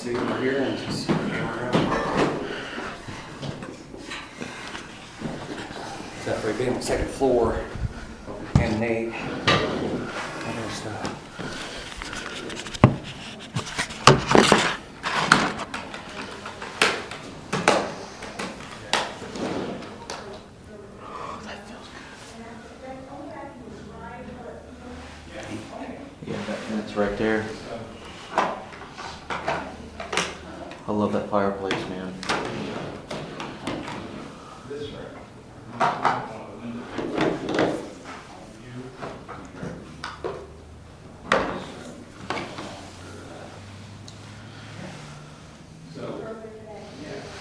see over here and just go around. Except for being on the second floor. And Nate. Other stuff. Yeah, that's right there. I love that fireplace, man.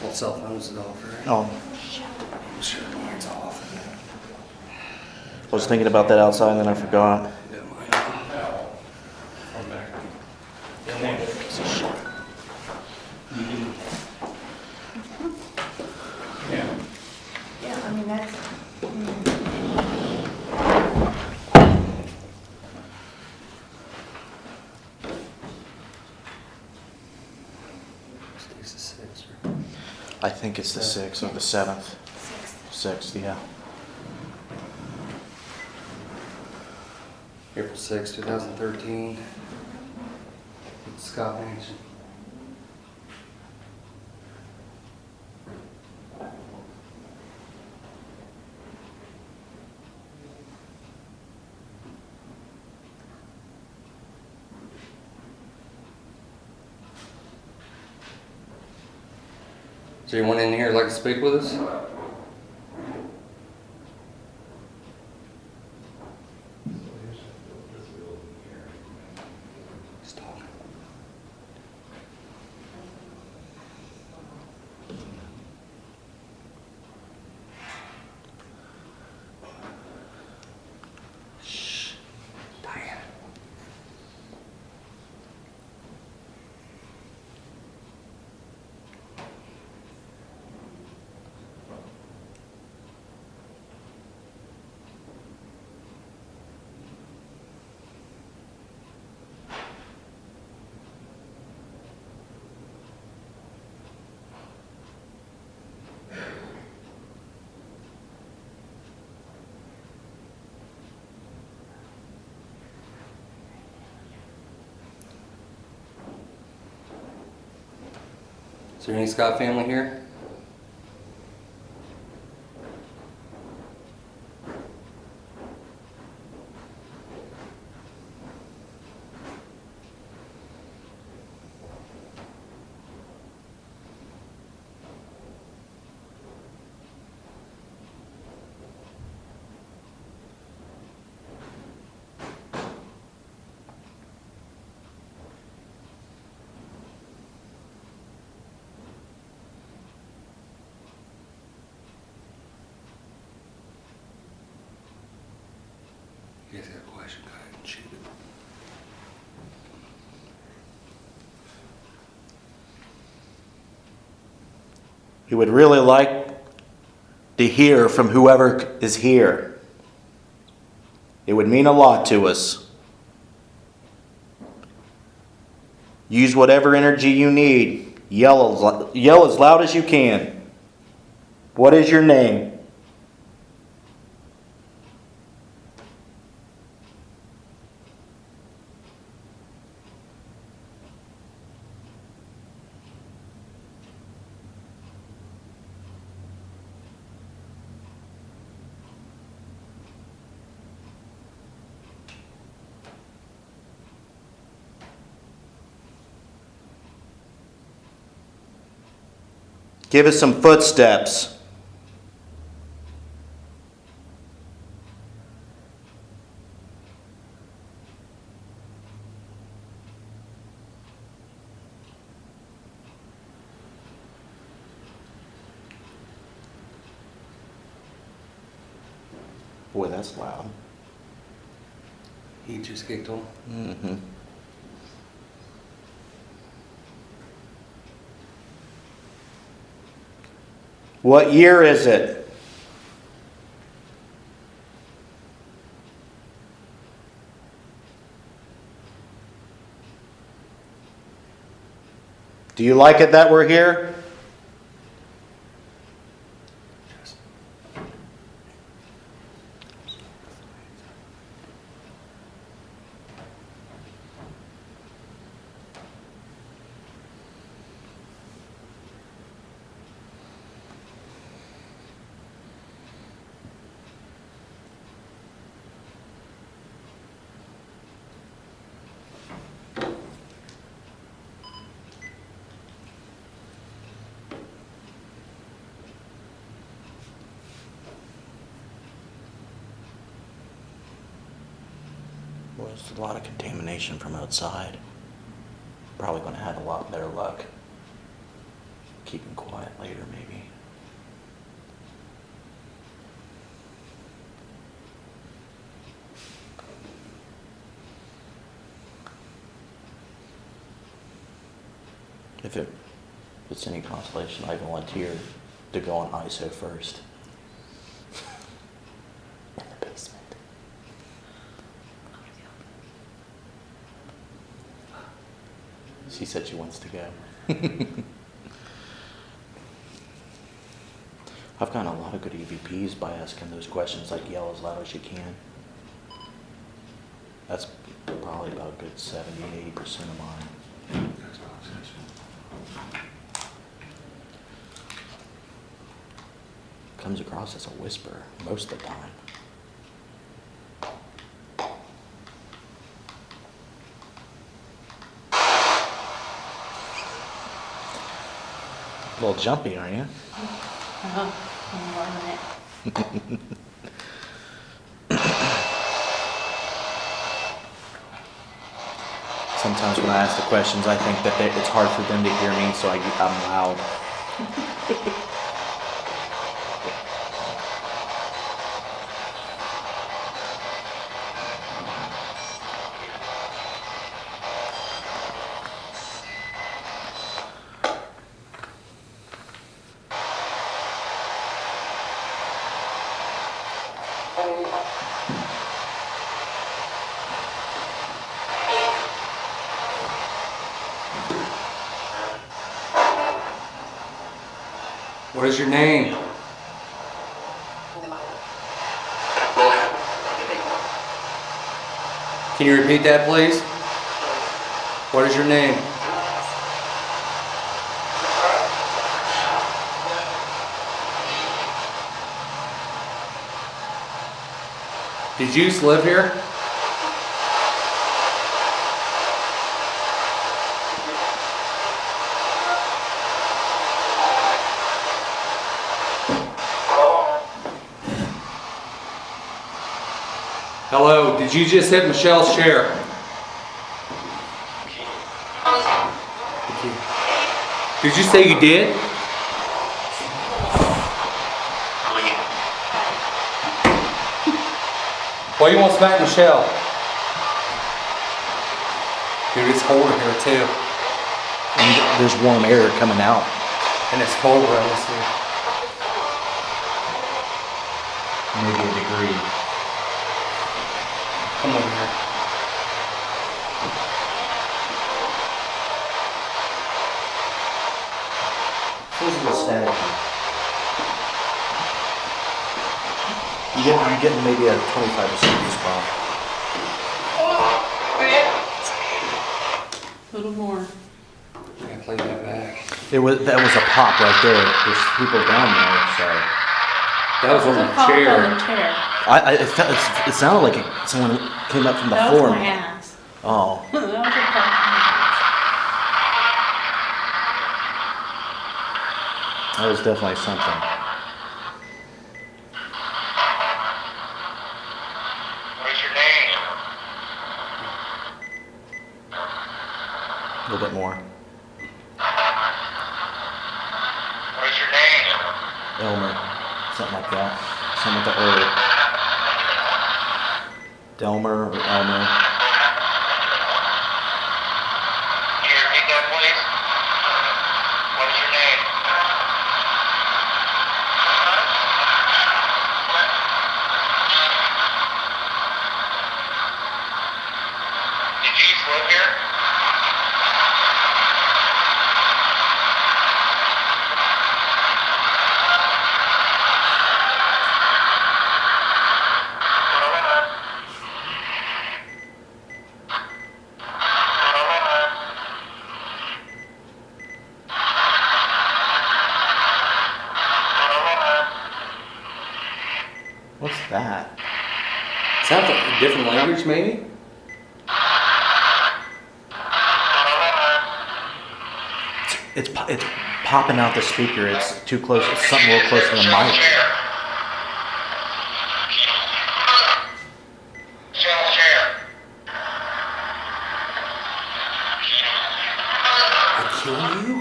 Well, cell phones is off, right? Oh, I'm sure mine's off. I was thinking about that outside and then I forgot. Yeah, mine. I'm back. Yeah, mine. Yeah, I mean, that's. Today's the 6th, right? I think it's the 6th or the 7th. 6th, yeah. April 6th, 2013. Scott Mansion. Is there anyone in here who'd like to speak with us? Just talking. Shh. Diane. Is there any Scott family here? You guys got a question? Go ahead and shoot it. We would really like to hear from whoever is here. It would mean a lot to us. Use whatever energy you need. Yell as loud as you can. What is your name? Give us some footsteps. Boy, that's loud. He just kicked on. Mm-hmm. What year is it? Do you like it that we're here? Well, there's a lot of contamination from outside. Probably going to have a lot better luck keeping quiet later, maybe. If it's any consolation, I volunteered to go on ISO first. In the basement. She said she wants to go. I've gotten a lot of good EVPs by asking those questions, like yell as loud as you can. That's probably about a good 70-80% of mine. Comes across as a whisper most of the time. A little jumpy, aren't you? I'm loving it. Sometimes when I ask the questions, I think that it's hard for them to hear me, so I'm loud. What is your name? Can you repeat that, please? What is your name? Did you used to live here? Hello, did you just hit Michelle's chair? Did you say you did? Why you want to smack Michelle? Dude, it's cold in here too. And there's warm air coming out. And it's cold around this here. Maybe a degree. Come over here. Feels a little static. I'm getting maybe a 25% spot. A little more. I gotta play that back. That was a pop right there. There's people down there, so. That was on The the pop on chair. the chair. It sounded like someone came up from the That floor. was my ass. Oh. That was a pop on That was definitely something. What's your name? A little bit more. What's your name? Elmer. Something like that. Something with the O. Delmer or Elmer. Can you repeat that, please? What is your name? Did you used to live here? that. Sounds like a different language, maybe? It's popping out the speaker. It's too close. It's something real close to the mic. I kill you?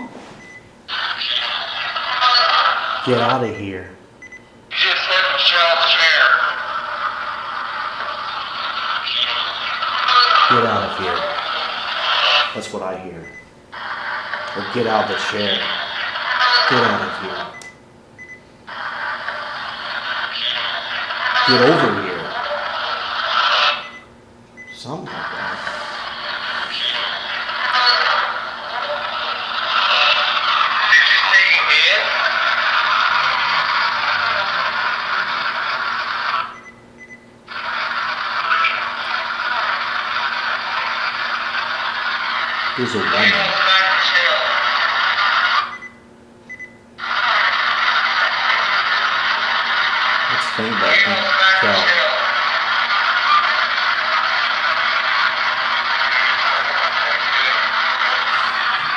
Get out of here. Get out of here. That's what I hear. Or get out of the chair. Get out of here. Get over here. Something like that. There's a woman. Let's think about that.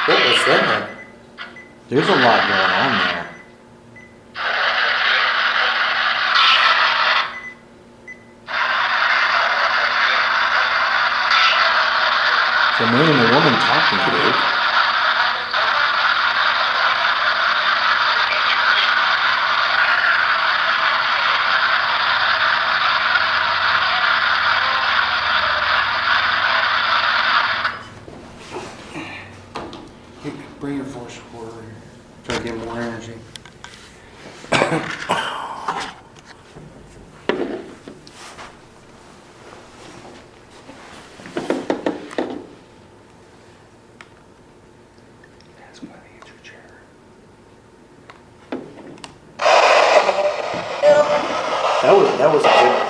What was that? There's a lot going on there. It's a man and a woman talking, dude. Bring your voice forward. Try to get more energy. That's why they use your chair. That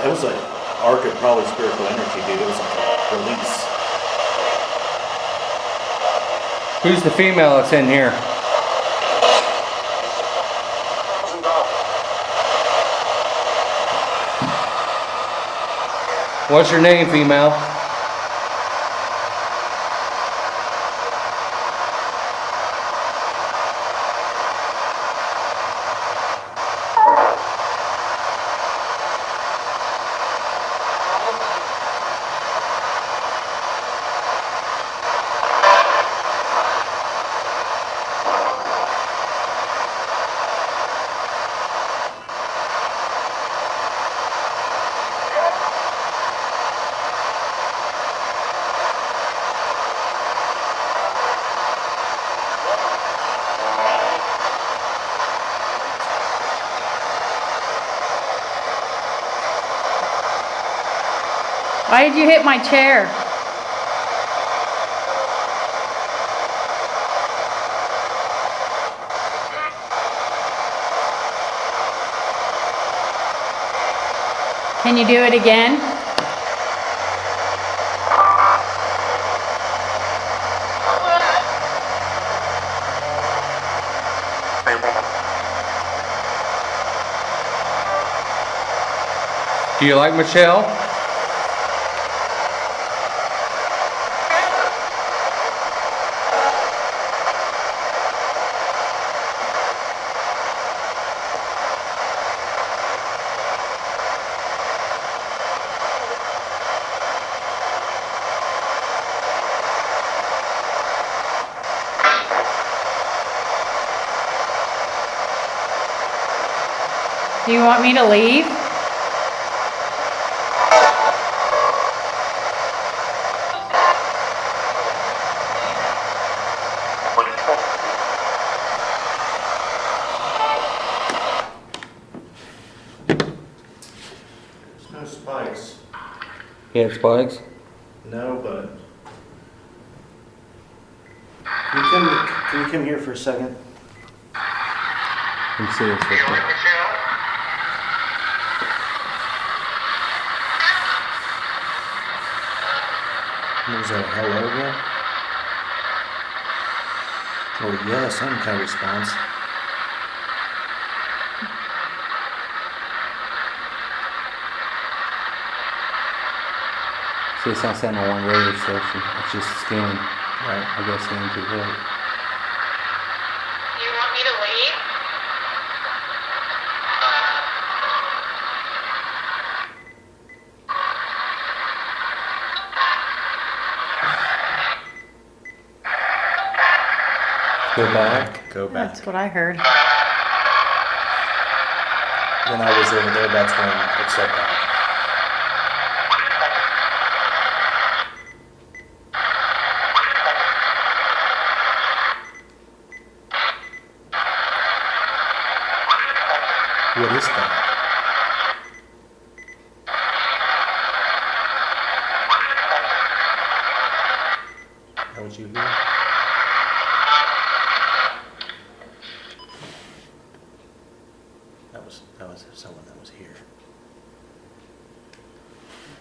was an arc of probably spiritual energy, dude. It was like a release. Who's the female that's in here? What's your name, female? Why did you hit my chair? Can you do it again? Do you like Michelle? Do you want me to leave? There's no spikes. He had spikes? No, but can you come here for a second? Let me see this real quick. What was that, hello again? Oh yeah, some kind of response. See, it's not sitting on one radio station. It's just scanning. Right. I guess scanning through the hood. You want me to leave? Go back. Go back. That's what I heard. When I was over there, that's when it said that. What is that? How would you hear? That was someone that was here.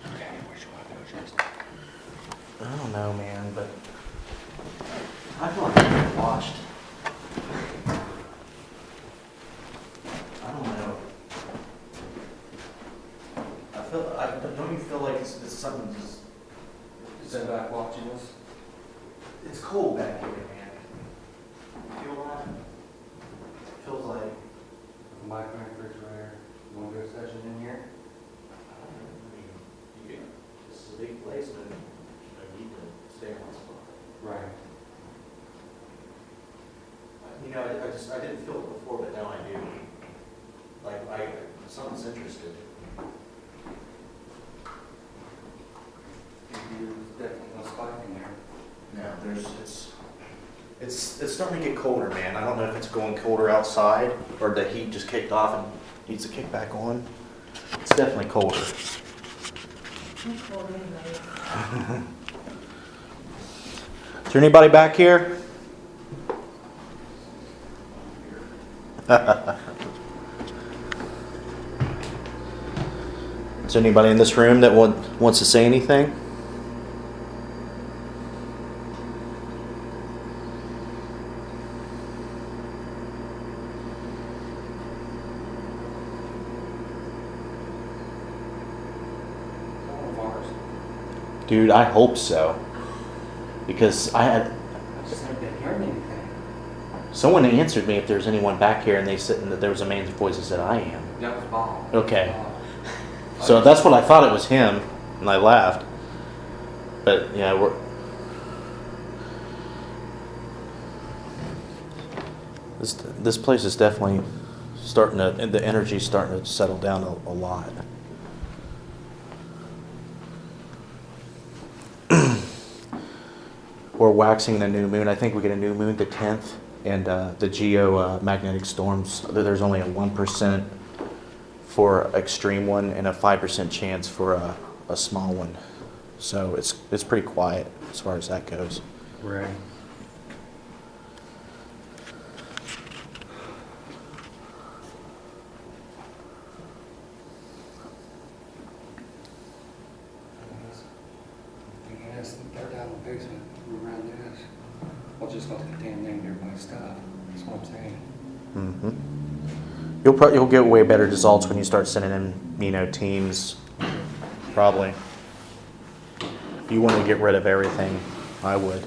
Okay, where should I go, Justin? I don't know, man, but I feel like I've been watched. I don't know. Don't you feel like it's something just... Is that back watching us? It's cold back here, man. You feel that? Feels like... Mic and refrigerator. You want to do a session in here? This is a big place, but I need to stay on one spot. Right. You know, I didn't feel it before, but now I do. Like, something's interested. There's definitely no spike in there. No, it's starting to get colder, man. I don't know if it's going colder outside or the heat just kicked off and needs to kick back on. It's definitely colder. I'm cold anyway. Is there anybody back here? Is there anybody in this room that wants to say anything? One of ours. Dude, I hope so. Because I just haven't been hearing anything. someone answered me if there's anyone back here, and they said that there was a man's voice that said, "I am." That was Bob. Okay. Bob. So that's what I thought it was him, and I laughed. But yeah, this place is definitely the energy's starting to settle down a lot. We're waxing the new moon. I think we get a new moon the 10th, and the geomagnetic storms. There's only a 1% for extreme one and a 5% chance for a small one. So it's pretty quiet as far as that goes. Right. Yes, they're down in the basement around this. Well, just not to contaminate everybody's stuff. That's what I'm saying. Mm-hmm. You'll get way better results when you start sending in, teams. Probably. If you want to get rid of everything, I would.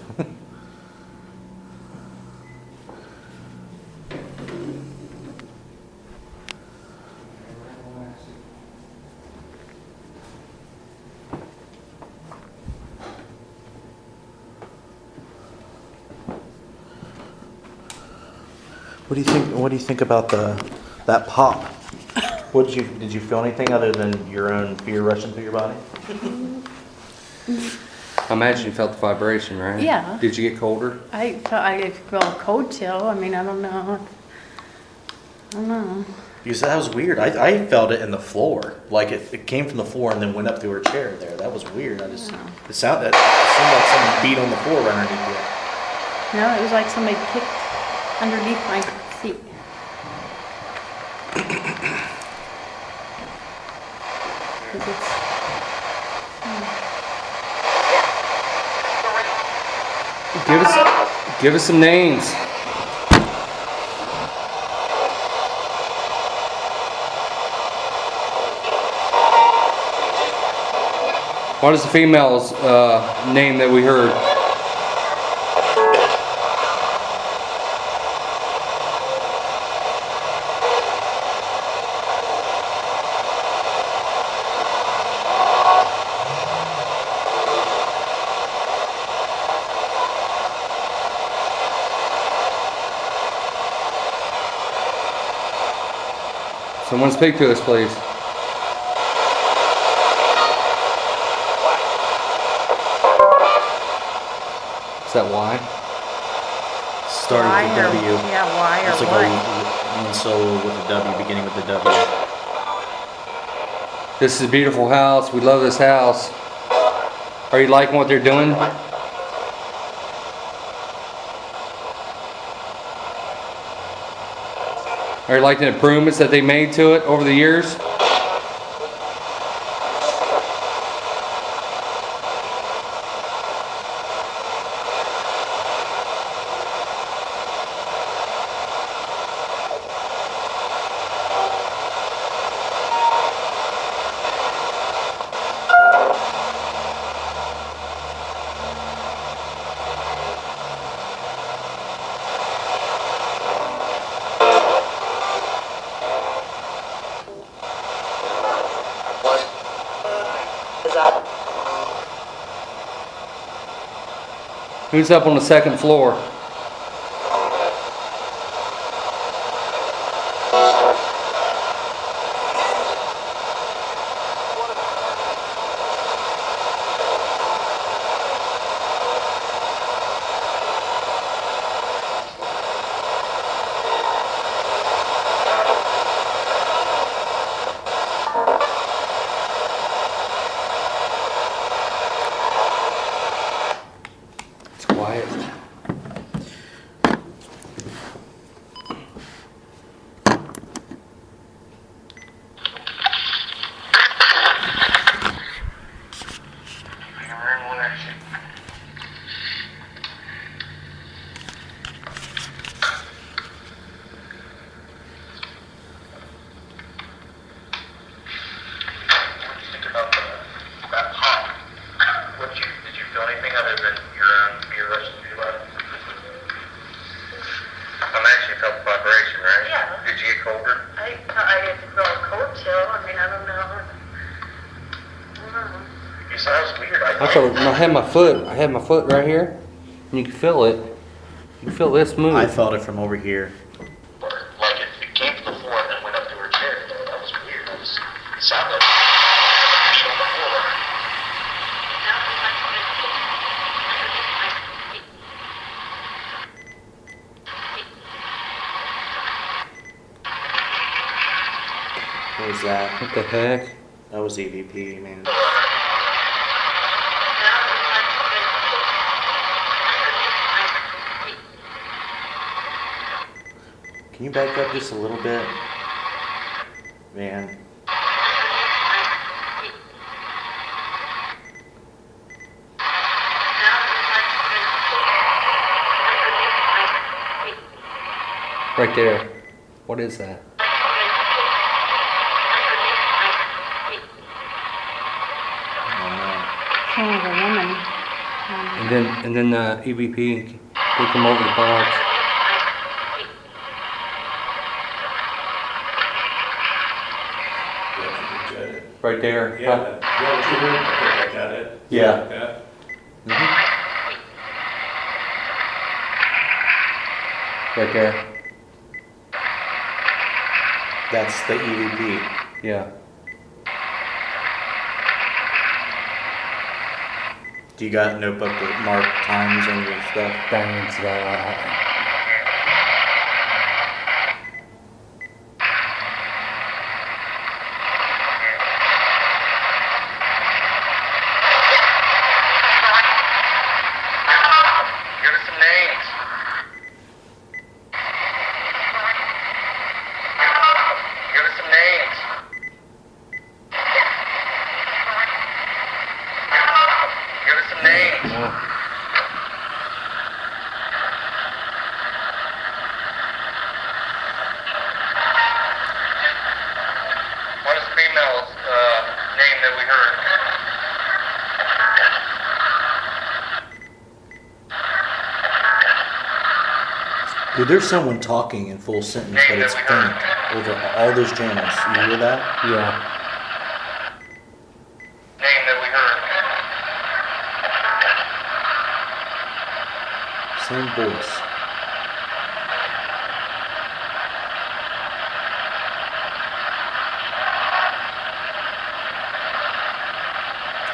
What do you think about that pop? Did you feel anything other than your own fear rushing through your body? I imagine you felt the vibration, right? Yeah. Did you get colder? I feel a cold chill. I mean, I don't know. Because that was weird. I felt it in the floor. Like it came from the floor and then went up through her chair there. That was weird. It seemed like someone beat on the floor right underneath it. No, it was like somebody kicked underneath my seat. Give us some names. What is the female's name that we heard? Someone speak to us, please. Is that Y? Started Why with the or- W. Yeah, why or It's like what? one solo with a W, beginning with the W. This is a beautiful house. We love this house. Are you liking what they're doing? Are you liking the improvements that they made to it over the years? Who's up on the second floor? It's quiet. Did you feel anything other than your rush to your left? I'm actually felt the vibration, right? Yeah. Did you get colder? I didn't feel a cold chill. I mean, I don't know. You said it was weird. I felt. I had my foot right here, and you can feel it. You can feel this move. I felt it from over here. Like it came to the floor and then went up to her chair. That was weird. It sounded like feet on the floor. What was that? What the heck? That was EVP, man. Can you back up just a little bit? Man. Right there. What is that? Kind of a woman. And then EVP took him over the box. Right there. Yeah, that what you heard? I think I got it. Yeah. Yeah. Right there. That's the EVP. Yeah. Do you got a notebook with mark times on your stuff? Thanks. That. Give us some names. Give us some names. Give us some names. Dude, there's someone talking in full sentence, but it's faint over all those channels. You hear that? Yeah. Name that we heard. Same voice.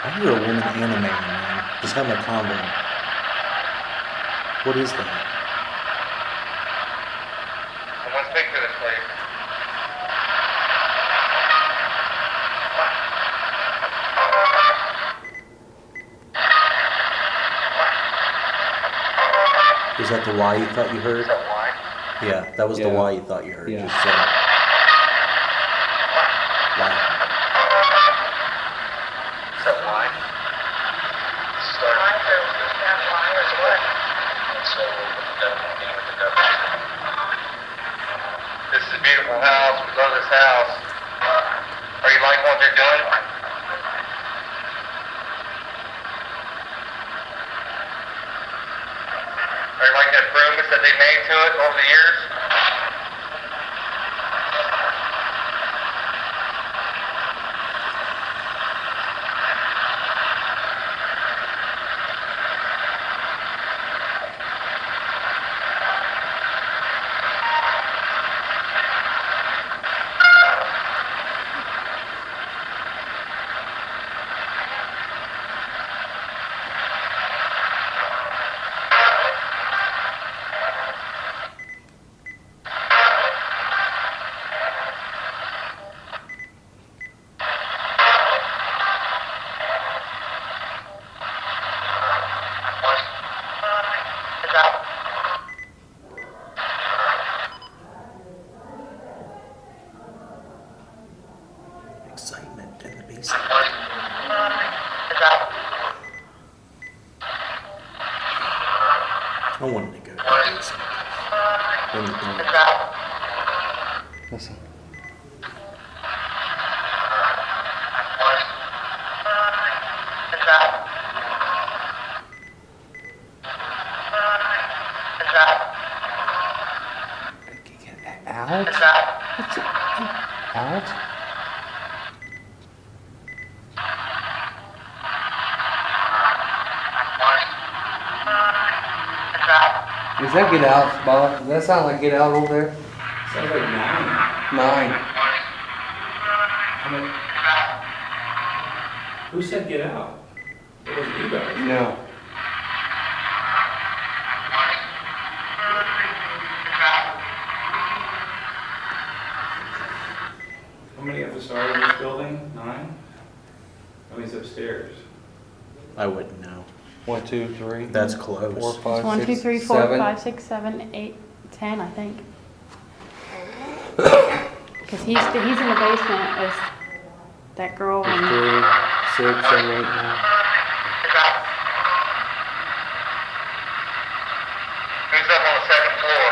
I hear a woman animating, man. Just having a convo. What is that? Someone speak to this, please. Is that the Y you thought you heard? Is that why? Yeah, that was the Yeah. Y you thought you heard. Yeah. Just say it. Y. Is that why? Start. Why is that why or what? So, with the devil, being with the devil. This is a beautiful house. We love this house. Are you liking what they're doing? Are you liking the improvements that they made to it over the years? Excitement in the basement. I wanted to go to the basement. When you're done. Listen. Out? What's it? Out? Does that get out, Bob? Does that sound like get out over there? Sounds like 9. 9. Who said get out? It wasn't you guys. No. How many of us are in this building? 9? How many's upstairs? I wouldn't know. 1, 2, 3. That's close. 4, 5, 1, 2, 6, 3, 4, 7. 5, 6, 7, 8, 10, I think. Because he's in the basement with that girl 3, and 6, 7, 8, 9. Who's up on the second floor?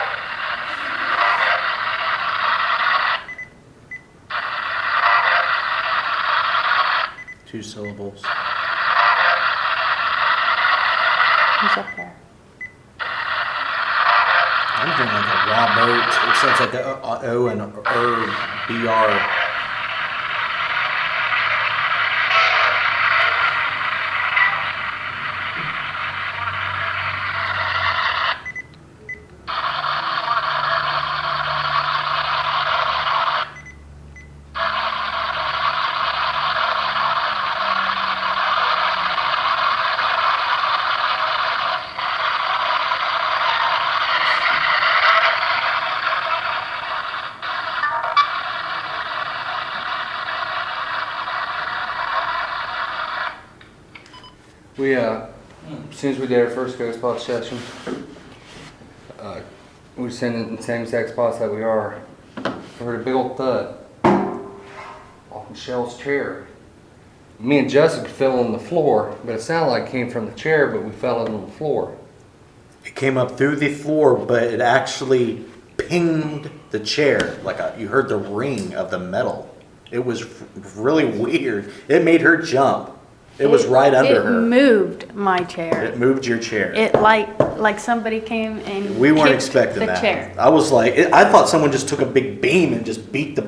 Two syllables. he's up there. I'm doing like a raw boat. It sounds like a O and O-B-R. We, as soon as we did our first ghost spot session, we was sitting in the same exact spots that we are. We heard a big old thud off Michelle's chair. Me and Jessica fell on the floor, but it sounded like it came from the chair, but we fell on the floor. It came up through the floor, but it actually pinged the chair. You heard the ring of the metal. It was really weird. It made her jump. It was right under her. It moved my chair. It moved your chair. It like somebody came and We weren't kicked expecting the that. chair. I was like, I thought someone just took a big beam and just beat the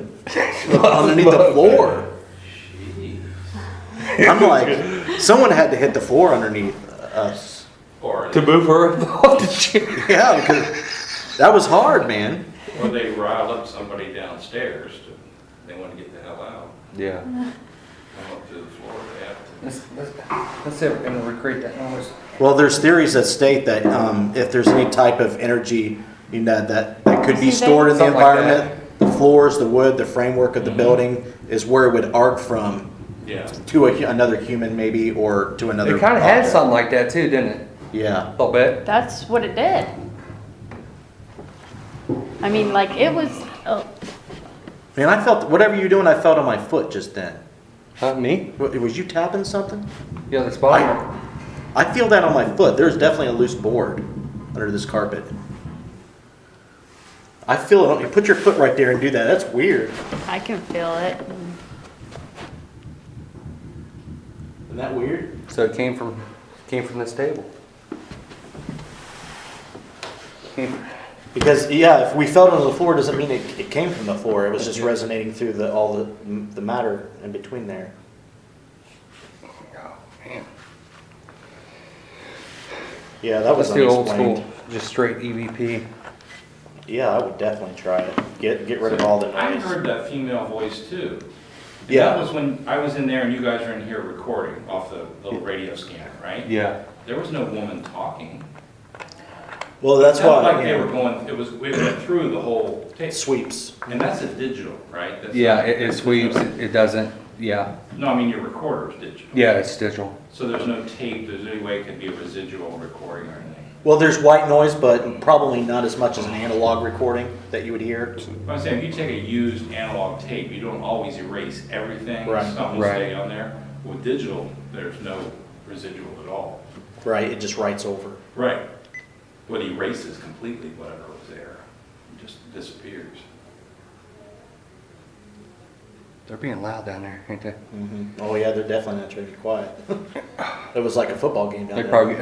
underneath the floor. I'm like, someone had to hit the floor underneath us. Or To move her off the chair. Yeah, because that was hard, man. or they riled up somebody downstairs. They want to get the hell out. Yeah. Come up to the floor. They have to. Let's see if we're gonna recreate that noise. Well, there's theories that state that if there's any type of energy that could be stored in the Something like environment, the floors, the wood, the framework of the building is where it would arc from Yeah. to another human maybe, or to another It kind of had object. something like that too, didn't it? Yeah. A little bit. That's what it did. I mean, like it was. Oh, Man, I felt, whatever you're doing, I felt on my foot just then. Me? Was you tapping something? Yeah, the spot. I feel that on my foot. There's definitely a loose board under this carpet. I feel it. You put your foot right there and do that. That's weird. I can feel it. Isn't that weird? So it came from this table. Because, yeah, if we felt it on the floor, doesn't mean it came from the floor. It was just resonating through all the matter in between there. Oh man. Yeah, that was Let's do old unexplained. school, just straight EVP. Yeah, I would definitely try it. Get rid of all the I noise. heard that female voice too. And Yeah. That was when I was in there and you guys were in here recording off the little radio scanner, right? Yeah. There was no woman talking. Well, that's It sounded why. like they were going, we went through the whole tape. Sweeps. And that's a digital, right? That's Yeah, not- it sweeps. It doesn't. Yeah. No, I mean your recorder's digital. Yeah, it's digital. So there's no tape, there's any way it could be a residual recording or anything. Well, there's white noise, but probably not as much as an analog recording that you would hear. But I'm saying, if you take a used analog tape, you don't always erase everything. Right. Something will Right. stay on there. With digital, there's no residual at all. Right, it just writes over. Right. What erases completely whatever was there. It just disappears. They're being loud down there, ain't they? Oh yeah, they're definitely not trying to be quiet. It was like a football game down They there. probably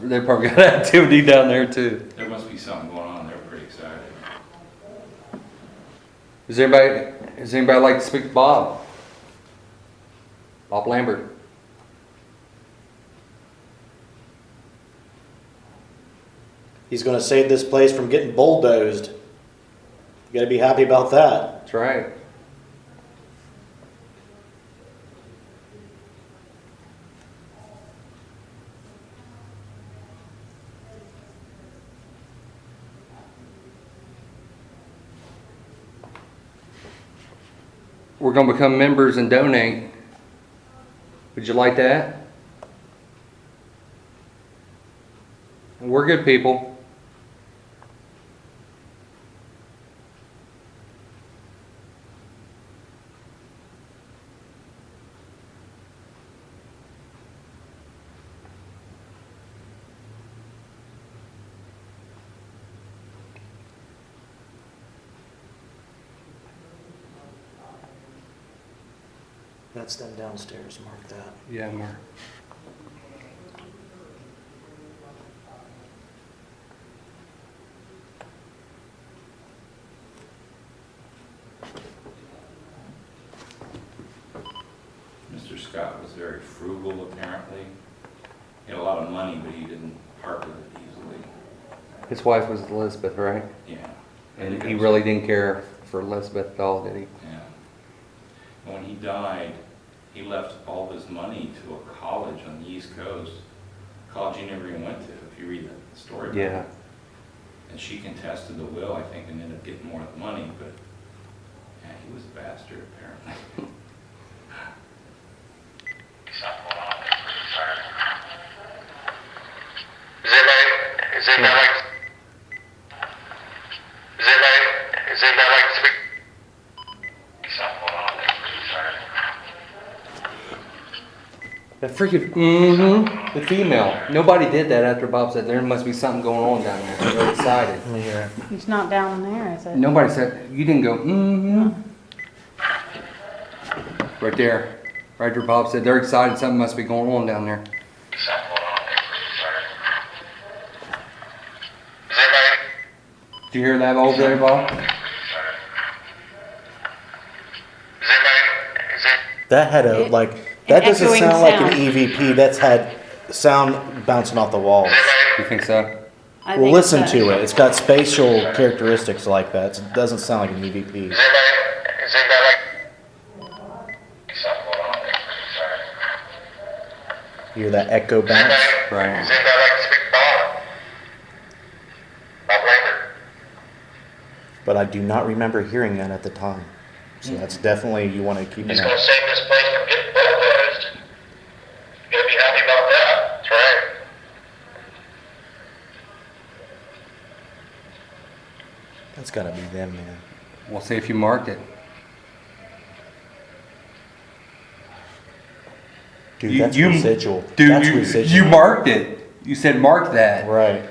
they probably got activity down there too. There must be something going on. They're pretty excited. Does anybody like to speak to Bob? Bob Lambert. He's going to save this place from getting bulldozed. You got to be happy about that. That's right. We're going to become members and donate. Would you like that? We're good people. That's them downstairs. Mark that. Yeah, Mark. Mr. Scott was very frugal, apparently. He had a lot of money, but he didn't part with it easily. His wife was Elizabeth, right? Yeah. And he really didn't care for Elizabeth at all, did he? Yeah. And when he died, he left all of his money to a college on the East Coast. College he never even went to, if you read the story. about Yeah. it. And she contested the will, I think, and ended up getting more of the money, but yeah, he was a bastard, apparently. Is anybody like to speak? That freaking, the female. Nobody did that after Bob said there must be something going on down there. They were excited. Yeah. He's not down there, is it? Nobody said, you didn't go, Right there. Roger Bob said they're excited. Something must be going on down there. Something going on there. Is everybody? Did you hear that over there, Bob? Is everybody? Is it? That had a, It- like, an that doesn't echoing sound like an sound. EVP. That's had sound bouncing off the walls. You think so? I Well, think listen so. to it. It's got spatial characteristics like that. It doesn't sound like an EVP. Is everybody like? Something going on there. You hear that echo Is bounce? anybody? Right. Is anybody like to speak Bob Lander? But I do not remember hearing that at the time. So that's definitely, you want to keep He's an gonna eye. save this place from getting bulldozed. You're gonna be happy about that. That's right. That's got to be them, man. We'll see if you marked it. Dude, that's residual. Dude, That's you residual. marked it. You said mark that. Right.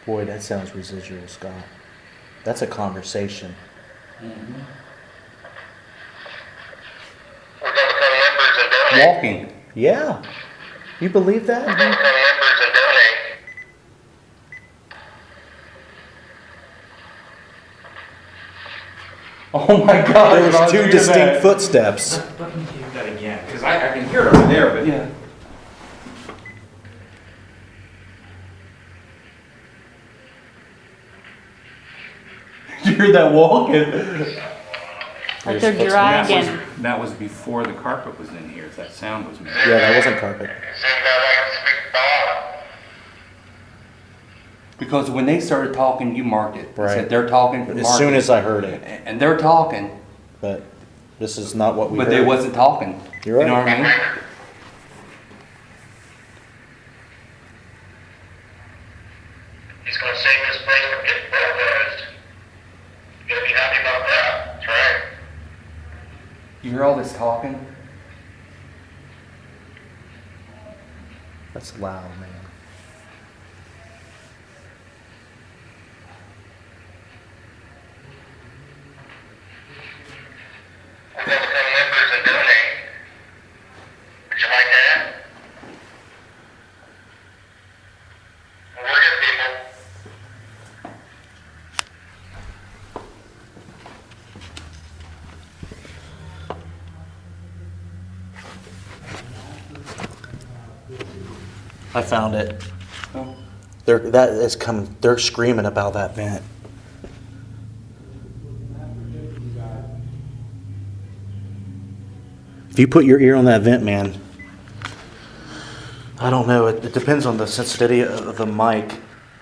Boy, that sounds residual, Scott. That's a conversation. We're gonna become members and donate. Walking. Yeah. You believe We're that? gonna become members and donate. Oh my God. There was Bob, two hear distinct that. footsteps. Let me hear that again, because I can hear it over there, but. Yeah. You hear that walking? Like There's they're footsteps. dragging. That was before the carpet was in here, if that sound was made. Yeah, that wasn't carpet. Is anybody like to speak Bob? Because when they started talking, you marked it. They Right. said they're talking. As mark soon it. as I heard it. And they're talking, But this is not what we but heard. they wasn't talking. You're You know right. what I mean? He's gonna save this place from getting bulldozed. You're gonna be happy about that. That's right. You hear all this talking? That's loud, man. We're gonna become members and donate. Would you like that? We're good people. I found it. Oh. They're screaming about that vent. If you put your ear on that vent, man, I don't know. It depends on the sensitivity of the mic.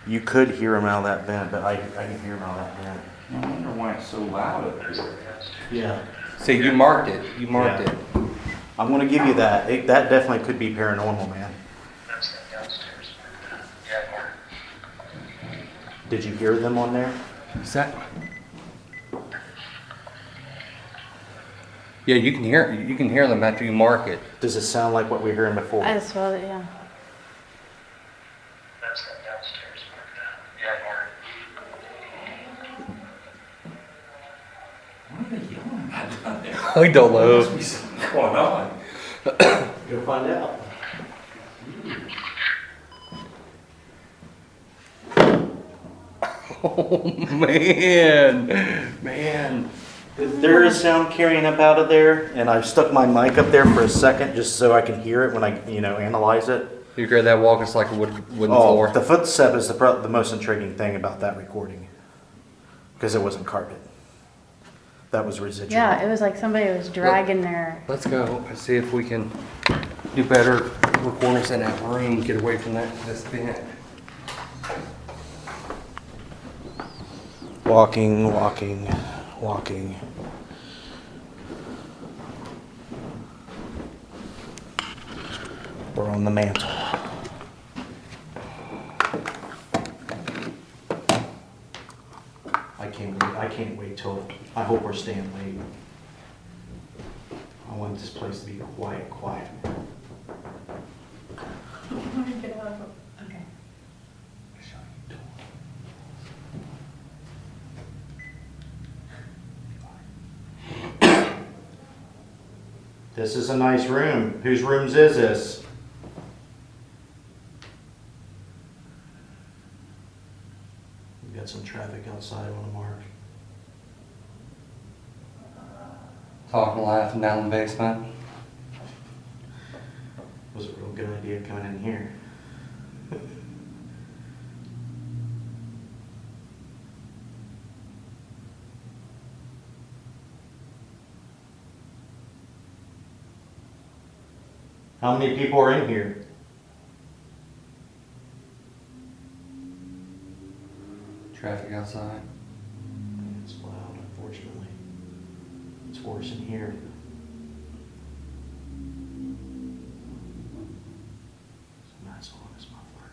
You could hear him out of that vent, but I can hear him out of that vent. I wonder why it's so loud up here. Yeah. See, you marked it. You marked Yeah. it. I'm going to give you that. That definitely could be paranormal, man. That's that downstairs. Yeah, Mark. Did you hear them on there? Is that? Yeah, you can hear. You can hear them after you mark it. Does it sound like what we were hearing before? I saw it, yeah. That's that downstairs. Yeah, Mark. What are they yelling at down there? I don't There know. must be something going on. You'll find out. Oh man, man. There is sound carrying up out of there, and I've stuck my mic up there for a second just so I can hear it when I, analyze it. You hear that walk? It's like a wooden Oh, floor. the footstep is the most intriguing thing about that recording, because it wasn't carpet. That was residual. Yeah, it was like somebody was dragging their. Let's go and see if we can do better recordings in that room. Get away from this vent. Walking, walking, walking. We're on the mantle. I can't wait till, I hope we're staying late. I want this place to be quiet, quiet. This is a nice room. Whose rooms is this? We've got some traffic outside I want to mark. Talking, laughing down the basement. Was a real good idea coming in here. How many people are in here? Traffic outside. It's loud, unfortunately. It's worse in here. It's a nice on this muffler.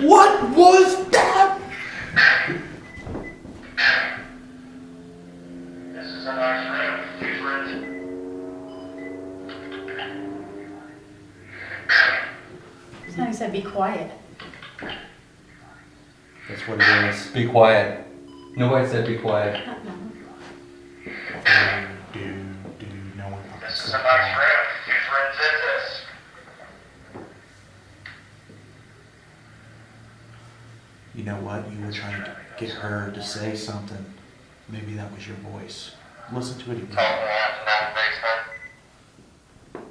What was that? This is a nice room. Whose room? Somebody said be quiet. That's what it is. Be quiet. Nobody said be quiet. No. No one. This is a nice room. Whose room is this? You know what? You were trying to get her to say something. Maybe that was your voice. Listen to it again. Talking, laughing down the basement.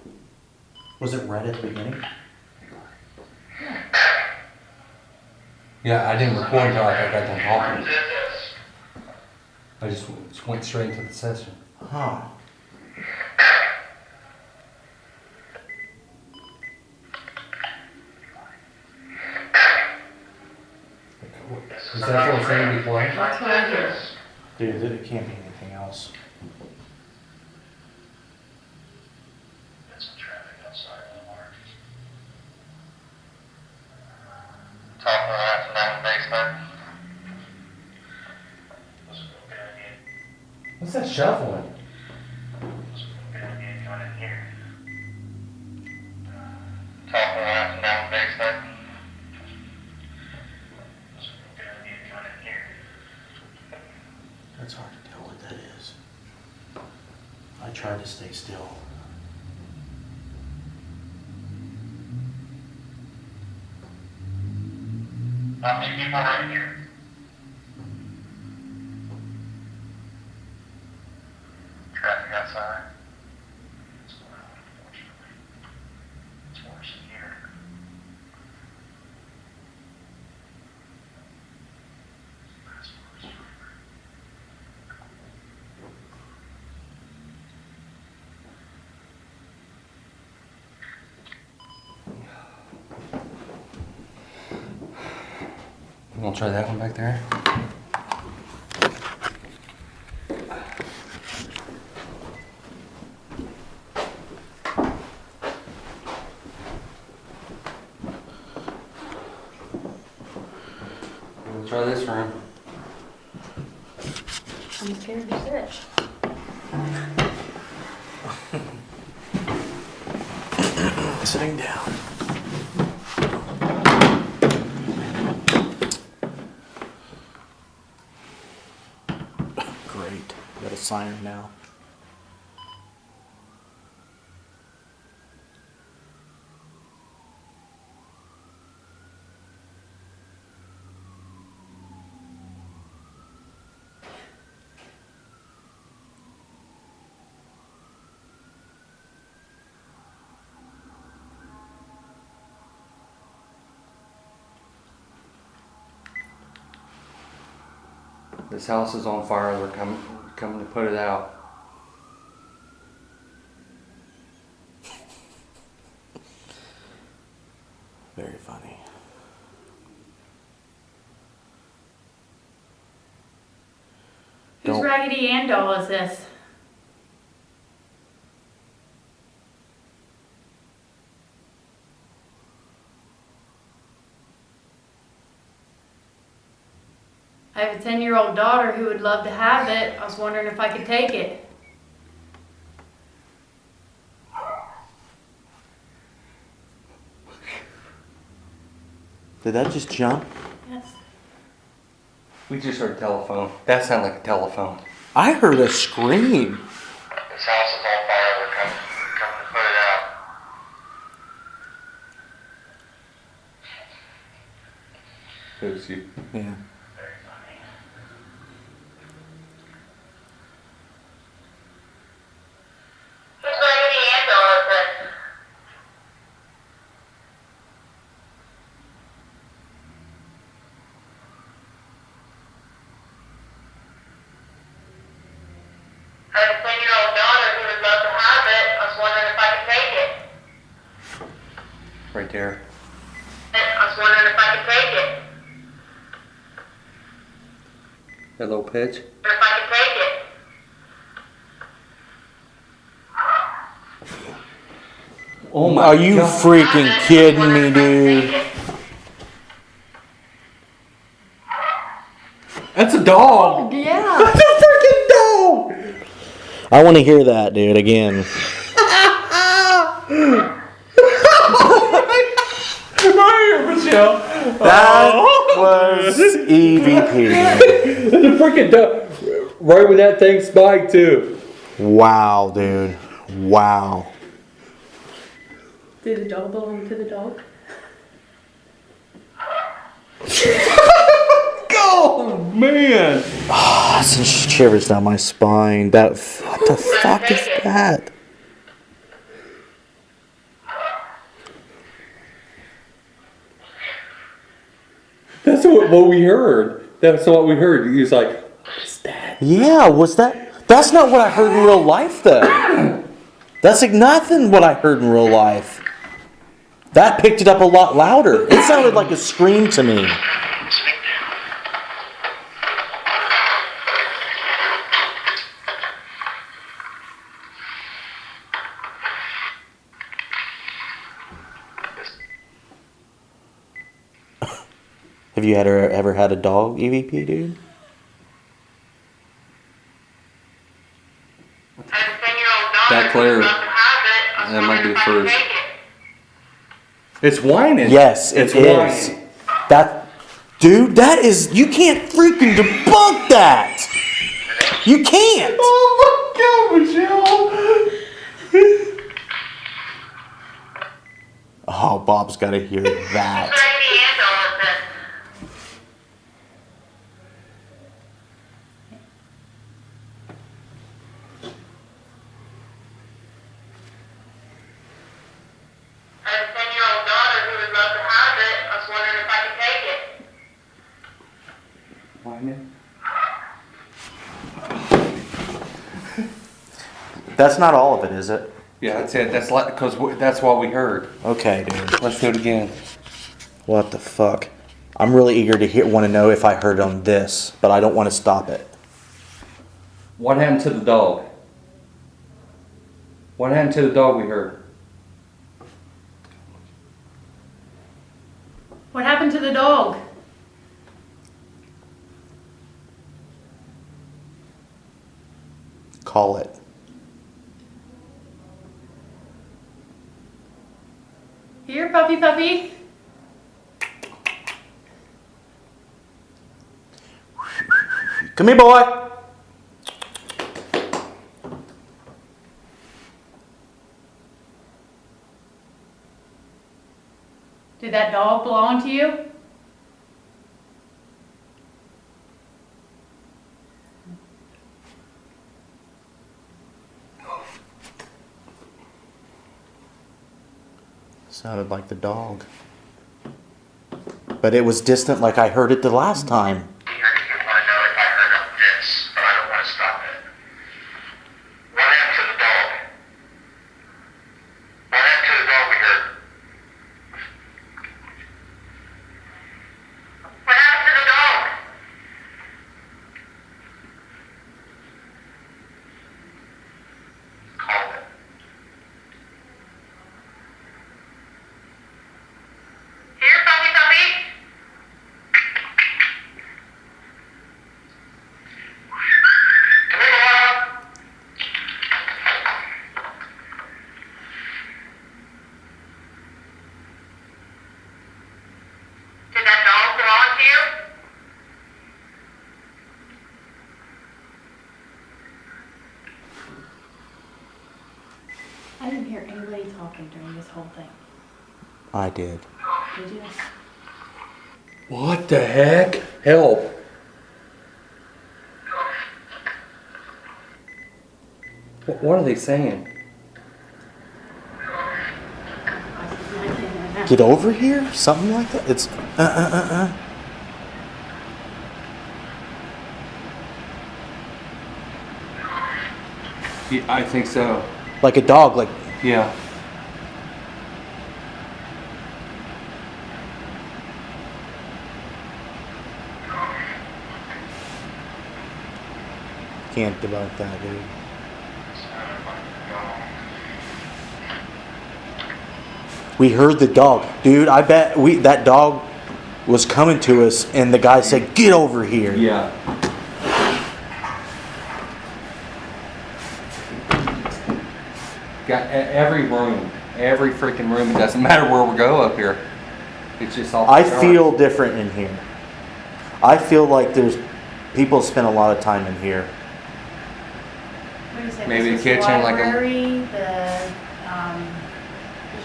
Was it red at the beginning? Yeah, I didn't record until I got done Whose room talking. is this? I just went straight into the session. Huh. Is that what I'm saying? Be quiet? That's what I hear. Dude, it can't be anything else. There's some traffic outside of the mark. Talking, laughing down the basement. This is a good idea. What's that shuffling? This is a good idea coming in here. Talking, laughing down the basement. This is a good idea coming in here. It's hard to tell what that is. I tried to stay still. How many people are in here? Traffic outside. It's loud, unfortunately. It's worse in here. That's worse. You want to try that one back there? We'll try this room. I'm scared to sit. Sitting down. Great. Got a siren now. This house is on fire. They're coming to put it out. Very funny. Whose Don't- Raggedy Ann doll is this? I have a 10-year-old daughter who would love to have it. I was wondering if I could take it. Did that just jump? Yes. We just heard a telephone. That sounded like a telephone. I heard a scream. This house is on fire. We're coming to put it out. Who's you? Yeah. Who's going to handle all of this? I have a 10-year-old daughter who would love to have it. I was wondering if I could take it. Right there. I was wondering if I could take it. That little pitch. Or if I could take it. Oh my Are you God. freaking kidding me, dude? That's a dog. Yeah. That's a freaking dog. I want to hear that, dude, again. Right here, Michelle. That was EVP. It's a freaking dog. Right with that thing spiked too. Wow, dude. Wow. Did the dog belong to the dog? Oh man. Ah, sends shivers down my spine. What the fuck is that? That's what we heard. That's what we heard. He was like, what's that? Yeah, was that? That's not what I heard in real life, though. That's like nothing what I heard in real life. That picked it up a lot louder. It sounded like a scream to me. Have you ever had a dog, EVP, dude? I have a 10-year-old daughter That clear. who would love to have it. I was That might be wondering if I could first. take it. It's whining. Yes, it's it is. whining. Dude, that is, you can't freaking debunk that. You can't. Oh my God, Michelle. Oh, Bob's got to hear Who's that. going to handle all of this? I have a 10-year-old daughter who would love to have it. I was wondering if I could take it. Whining. That's not all of it, is it? Yeah, that's it. That's like because that's what we heard. Okay, dude. Let's do it again. What the fuck? I'm really eager to want to know if I heard on this, but I don't want to stop it. What happened to the dog? What happened to the dog we heard? What happened to the dog? Call it. Here, puppy, puppy. Come here, boy. Did that dog belong to you? Sounded like the dog. But it was distant like I heard it the last time. I want to know if I heard of this, but I don't want to stop it. What happened to the dog? What happened to the dog we heard? What happened to the dog? Call it. Here, puppy, puppy. talking during this whole thing? I did. Did you? What the heck? Help. What are they saying? Get over here? Something like that? It's Yeah, I think so. like a dog, like Yeah. can't debunk that, dude. We heard the dog. Dude, I bet that dog was coming to us and the guy said, "Get over here." Yeah. Got every room, every freaking room. It doesn't matter where we go up here. It's just all. I feel different in here. I feel like there's people spend a lot of time in here. What do you say? Maybe This the is kitchen, like a- library, there's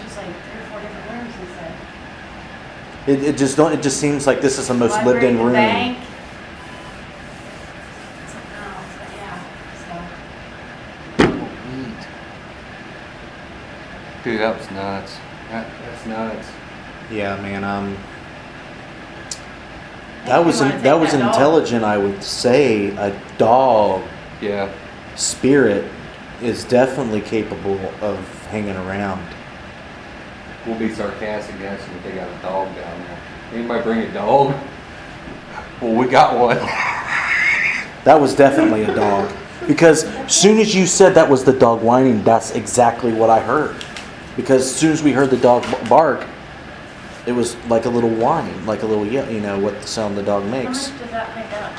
just like 3 or 4 different rooms, he said. It just seems like this is the most lived in Library, the room. bank. Something else, but yeah, so. Dude, that was nuts. That's nuts. Yeah, man. Makes That me was wanna take that was that dog. intelligent. I would say a dog Yeah. spirit is definitely capable of hanging around. We'll be sarcastic asking if they got a dog down there. Anybody bring a dog? Well, we got one. That was definitely a dog. Because as soon as you said that was the dog whining, that's exactly what I heard. Because as soon as we heard the dog bark, it was like a little whine, like a little yell, you know, what the sound the dog How makes. much does that pick up?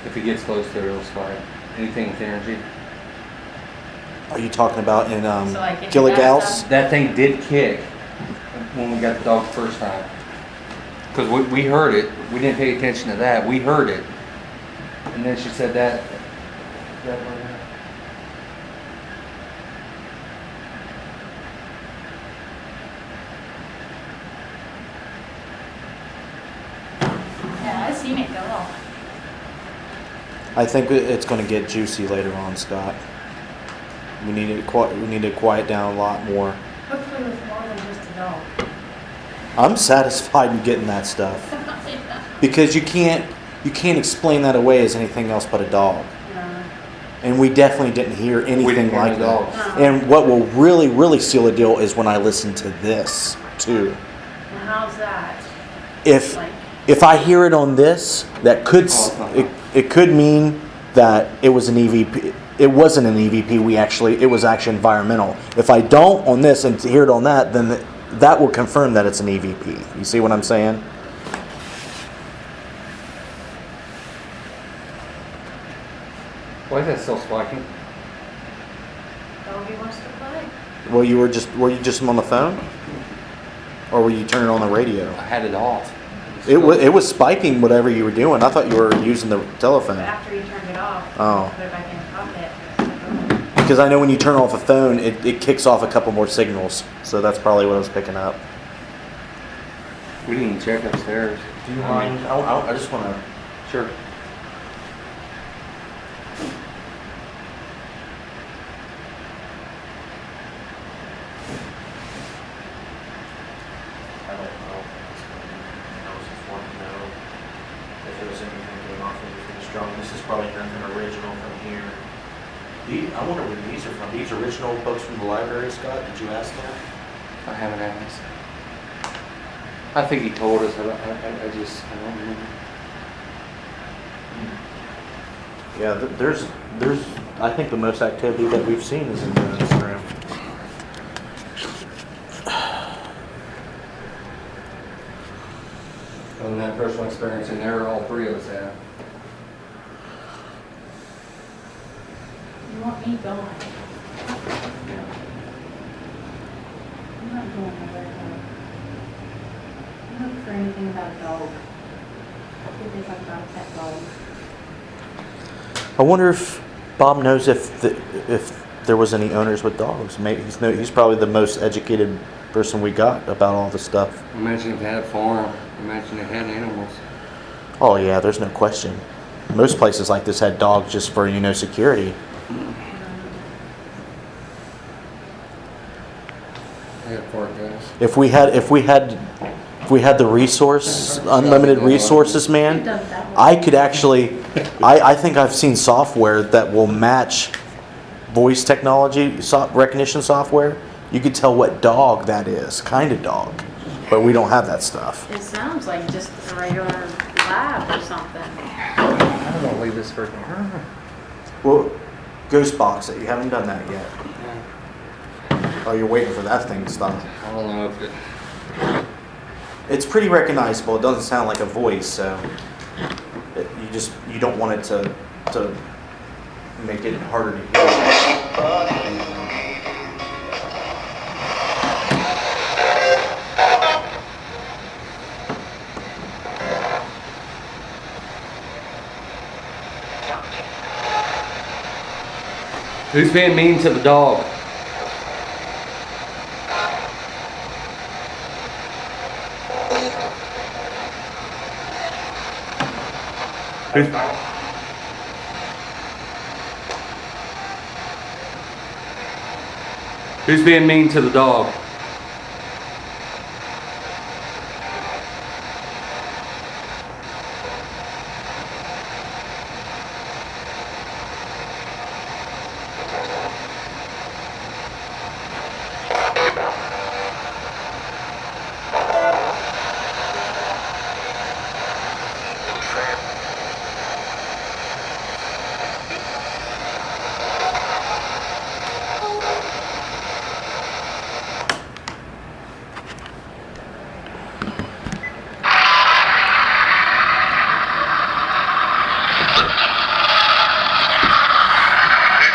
If he gets close to it, it'll spike. Anything with energy. Are you talking about in So, like, if Gilligal's? that's That thing did kick when we got the dog the first time. Because we heard it. We didn't pay attention to that. We heard it. And then she said that. Yeah, I seen it go off. I think it's going to get juicy later on, Scott. We need to quiet down a lot more. Hopefully with more than just a dog. I'm satisfied in getting that stuff because you can't explain that away as anything else but a dog. No. And we definitely didn't hear anything didn't hear like the that. dog. No. And what will really seal a deal is when I listen to this too. And how's that? If Like, if I hear it on this, that could it could mean that it was an EVP. It wasn't an EVP. It was actually environmental. If I don't on this and hear it on that, then that will confirm that it's an EVP. You see what I'm saying? Why is that still spiking? doggy wants to play. Well, were you just on the phone, or were you turning on the radio? I had it off. It was spiking whatever you were doing. I thought you were using the telephone. But after you turned it off, Oh. put it back in your pocket. Because I know when you turn off a phone, it kicks off a couple more signals. So that's probably what I was picking up. We didn't even check upstairs. Do you mind? I just want to. Sure. I don't know. I was just wanting to know if there was anything going off anything strong. This is probably nothing original from here. I wonder where these are from. These original books from the library, Scott? Did you ask that? I haven't asked. I think he told us. I don't remember. Yeah, there's. I think the most activity that we've seen is in this room. Other than that personal experience in there, all three of us have. You want me gone? I'm not going nowhere. I'm looking for anything about a dog. What did they talk about a pet dog? I wonder if Bob knows if there was any owners with dogs. Maybe he's probably the most educated person we got about all the stuff. Imagine if they had a farm. Imagine they had animals. Oh yeah, there's no question. Most places like this had dogs just for security. Yeah, poor guys. If we had the resource, unlimited resources, man, I could actually. I think I've seen software that will match voice technology, recognition software. You could tell what dog that is, kind of dog, but we don't have that stuff. It sounds like just a regular lab or something. I don't leave this for her. Well, ghost box it. You haven't done that yet. Oh, you're waiting for that thing to stop. I don't know if it. It's pretty recognizable. It doesn't sound like a voice, so you don't want it to make it harder to hear. Who's being mean to the dog? Who's being mean to the dog? Who's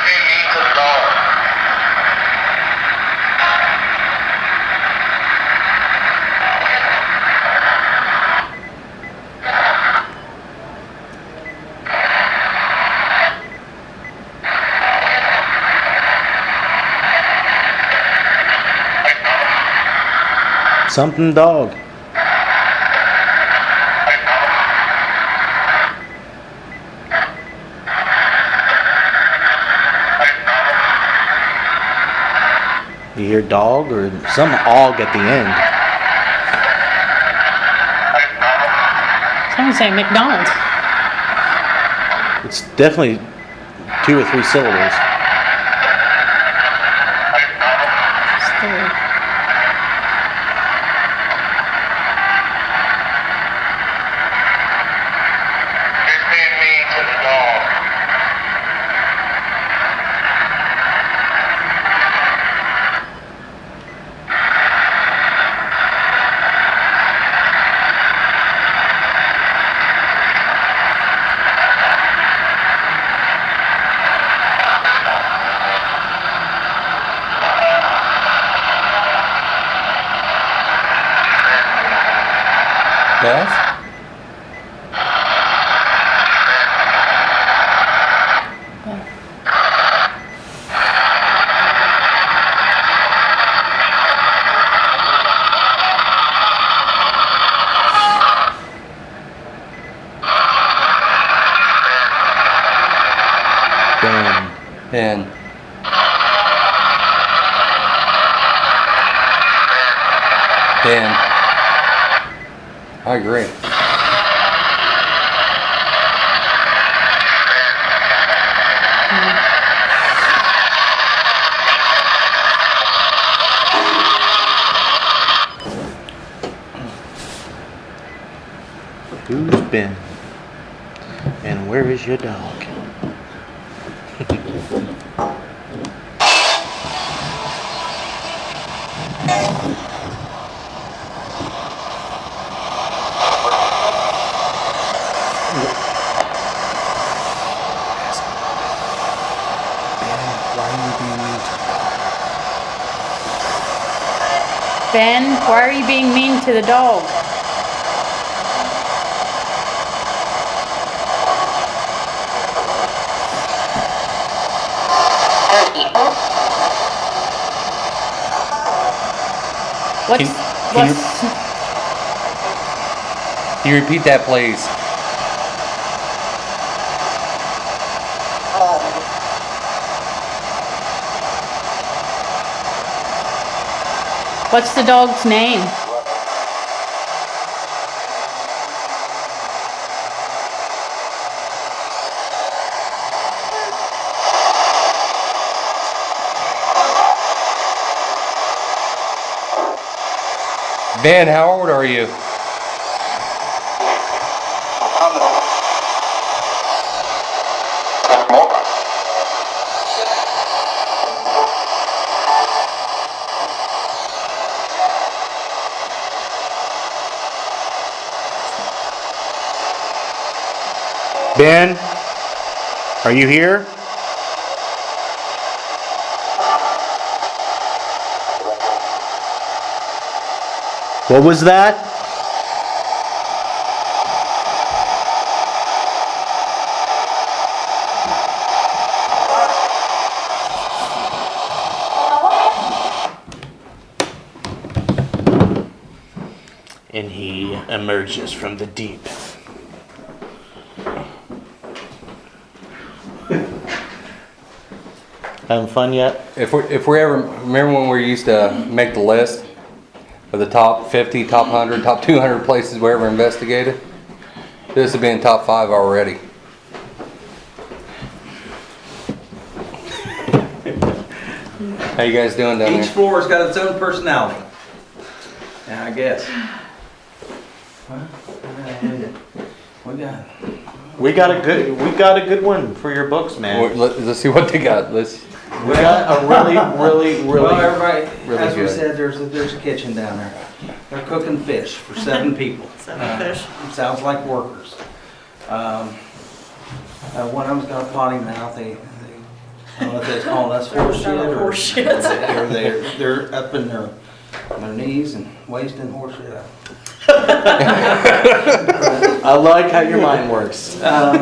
being mean to the dog? Something dog. You hear dog or some og at the end. Someone's saying McDonald's. It's definitely 2 or 3 syllables. Still. Who's being mean to the dog? Beth? Ben. Ben. Ben. I agree. Who's Ben? And where is your dog? Ben, why are you being mean to the dog? People Can you repeat that, please? What's the dog's name? Ben, how old are you? Ben, are you here? What was that? And he emerges from the deep. Having fun yet? If we ever remember when we used to make the list of the top 50, top 100, top 200 places we ever investigated, this would be in top 5 already. How you guys doing down Each there? floor's got its own personality. Yeah, I guess. Well, we got a good one for your books, man. Let's see what they got. We got a really well, everybody, really as we good. said, there's a kitchen down there. They're cooking fish for 7 people. 7 fish. Sounds like workers. One of them's got a potty mouth. They I don't know if they're calling us horse shit or they're up in their knees and wasting horse shit out. I like how your mind works. I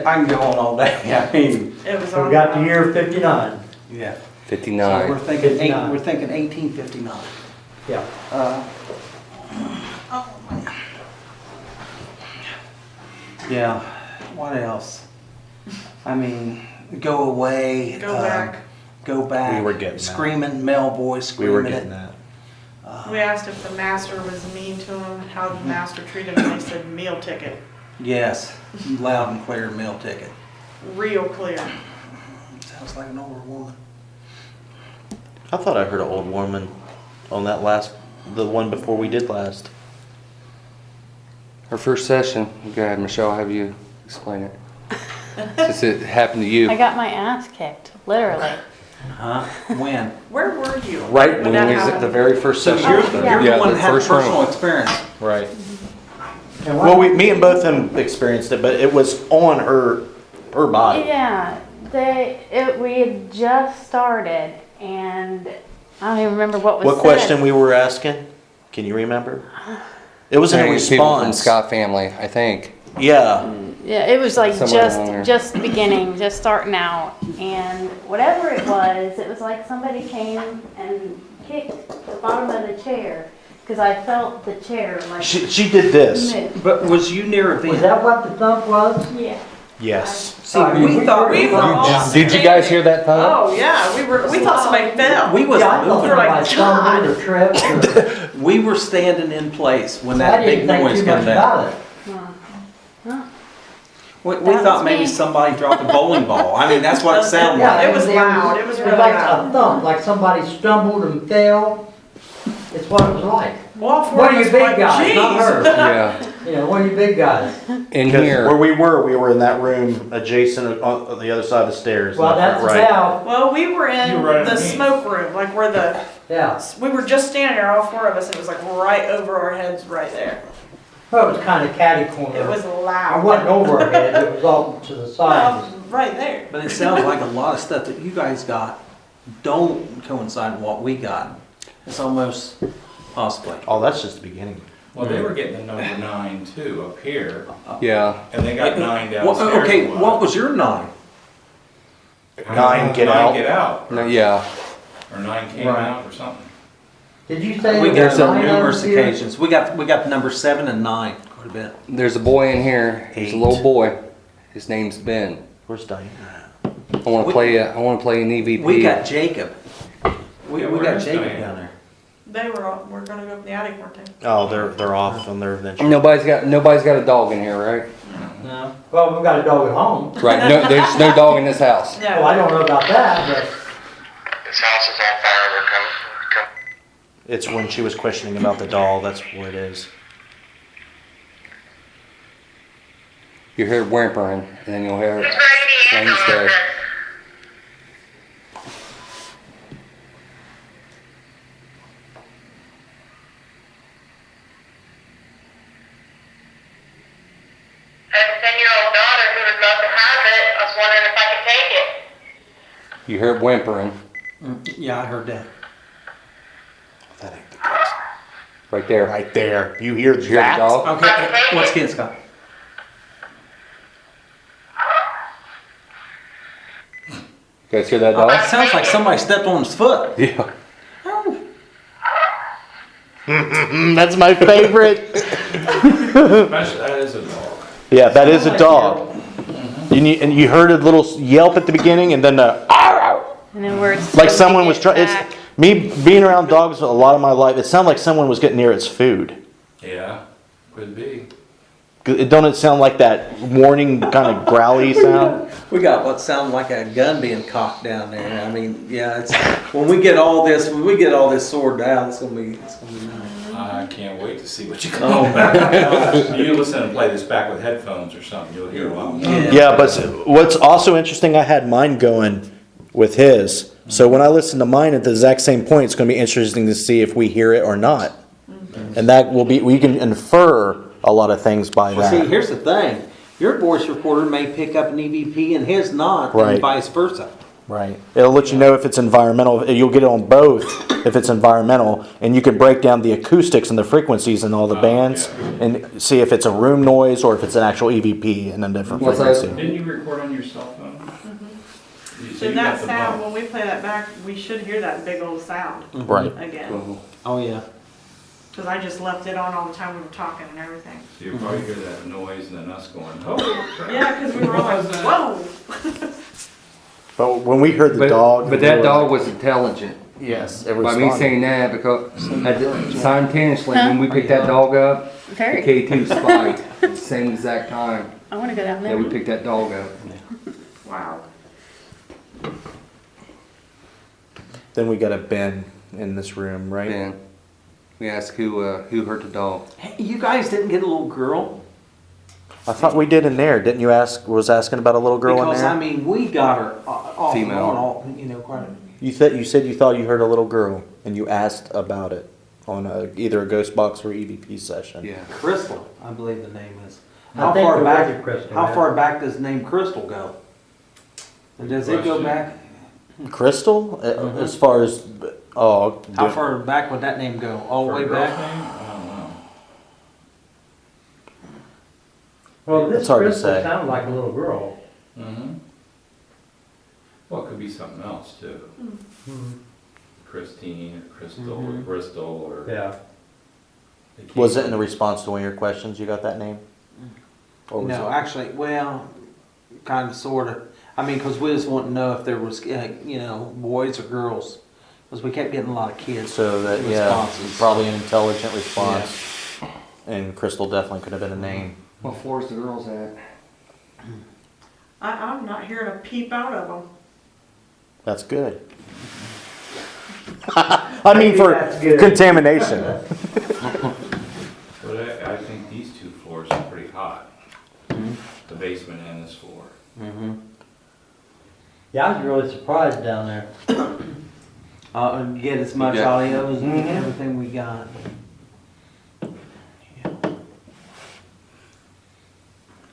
can go on all day. I mean, It was So on. we got the year 59. yeah. So 59. we're thinking 59. we're thinking 1859. Yeah. Yeah. What else? I mean, go away. Go back. Go back. We were getting that. screaming male boys We screaming were it. getting that. We asked if the master was mean to him, how the master treated him, and they said meal ticket. Yes, loud and clear meal ticket. Real clear. Sounds like an older woman. I thought I heard an old woman on that the one before we did last. Our first session. Go ahead, Michelle. Have you explain it? Since it happened to you. I got my ass kicked, literally. Huh? When? Where were you? Right when that we was at happened? the very first So session. you're yeah. the one the that had first personal room. experience. Right. And Well, me and both of them experienced it, but it was on her body. Yeah, we had just started, and I don't even remember what was What said. question we were asking? Can you remember? It was in a People from response. Scott family, I think. Yeah. Yeah, it was like Somewhere along there. just beginning, just starting out, and whatever it was like somebody came and kicked the bottom of the chair, because I felt the chair like She did this. move. But was you near a was that what the thump was? Yeah. Yes. See, we thought we were all Did you guys hear that thump? Oh, yeah, we thought somebody fell. we was Yeah, I thought We were like, somebody thumped it or tripped or. we were standing in place when I that big didn't think noise too came much down. about it. We That thought was maybe me. somebody dropped a bowling ball. I mean, that's what it sounded Yeah, like. It was loud. It was really like loud. a thump, like somebody stumbled and fell. It's what it was like. Well, all four One of of us you were big like, guys, not "Jeez." her. Yeah. You know, one of you big guys. In Because here. where we were in that room adjacent on the other side of the stairs. Well, left that's and right. about, Well, we were in You were right the underneath. smoke room, like where yeah. we were just standing there, all four of us, and it was like right over our heads right there. Well, it was kind of catty It corner. was I loud. wasn't over our head, it was off to the Well, sides. right there. But it sounds like a lot of stuff that you guys got don't coincide with what we got. It's almost possibly. Oh, that's just the beginning. Well, they were getting the number 9 too up here, Yeah. and they got 9 Well, downstairs. okay, a lot. what was your 9? 9 get 9 out. get out. No, yeah. Or 9 came Right. out or something. Did you say? We there's got on 9 numerous others here? occasions. We got number 7 and 9 quite a bit. There's a boy in here. He's a 8. little boy. His name's Ben. Where's Diane? I want to play. I want to play an EVP. We got Jacob. We where got is Jacob Diane? down there. They we're gonna go up in the attic, weren't they? Oh, they're off on their adventure. Nobody's got a dog in here, right? No. Well, we've got a dog at home. Right. No, there's no dog in this house. Well, I don't know about that, but This house is on fire, they're coming. It's when she was questioning about the doll. That's what it is. You hear whimpering, and then you'll hear Who's ready to Lane's answer all dead. this? I have a 10-year-old daughter who would love to have it. I was wondering if I could take it. You hear whimpering Yeah, I heard that. That ain't the case. right there. Right there. You hear Did you hear the that? dog? Okay, what's kid, Scott? You guys hear that Oh, dog? that sounds like somebody stepped on his foot. Yeah. That's my favorite. Especially, that is a dog. Yeah, that is a dog. And you heard a little yelp at the beginning, and then the And then where it's like supposed to someone was get trying. back. It's me being around dogs a lot of my life. It sounded like someone was getting near its food. Yeah, could be. Don't it sound like that warning kind of growly sound? We got what sounded like a gun being cocked down there. I mean, yeah, it's when we get all this sorted out, it's gonna be nice. I can't wait to see what you Oh call my back. You listen and play this back with headphones or something, you'll hear a lot more. Yeah, but what's also interesting, I had mine going with his. So when I listen to mine at the exact same point, it's going to be interesting to see if we hear it or not. And that will be, we can infer a lot of things by Well, see, that. here's the thing. Your voice recorder may pick up an EVP and his not, Right. and vice versa. Right. It'll let you know if it's environmental. You'll get it on both if it's environmental. And you can break down the acoustics and the frequencies in all the bands and see if it's a room noise or if it's an actual EVP in a different What's that? frequency. Didn't you record on your cell phone? So you that got the sound, bump. when we play that back, we should hear that big old sound Right. again. Oh yeah. Because I just left it on all the time we were talking and everything. So you'll probably hear that noise and then us going, oh. crap. Yeah, because we were all What like, was that? whoa. But when we heard the dog. But that dog was intelligent. Yes. By me saying that, because simultaneously when we picked that dog up, the Very. K2 spiked at the same exact time. I want to go down Yeah, there. we picked that dog up. Wow. Then we got a Ben in this room, right? Then we asked who hurt the dog. Hey, you guys didn't get a little girl? I thought we did in there. Didn't you was asking about a little girl Because in there? I mean, we got her off and Female. on, all, you know, quite a You said you thought you heard a little girl, and you asked about it on either a ghost box or EVP session. Yeah. Crystal, I believe the name is. I How think far there back? was a Crystal, How yeah. far back does the name Crystal go? And does it go Question. back? Crystal, as far as How far back would that name go? All the For way a girl's back? name? I don't know. well, this It's hard to Crystal say. sounded like a little girl. Mm-hmm. Well, it could be something else too. Christine, or Crystal, or Bristol, or. Yeah. They was keep- it in response to one of your questions? You got that name? Or was No, it- actually, well, kind of, sort of. I mean, because we just want to know if there was, boys or girls. Because we kept getting a lot of kids. So that responses. probably an intelligent response. And Crystal definitely could have been a name. What floor's the girls at? I'm not hearing a peep out of them. That's good. I mean, for That's good. contamination. But I think these two floors are pretty hot. The basement and this floor. Yeah, I was really surprised down there. And get as much Yeah. audio as everything we got.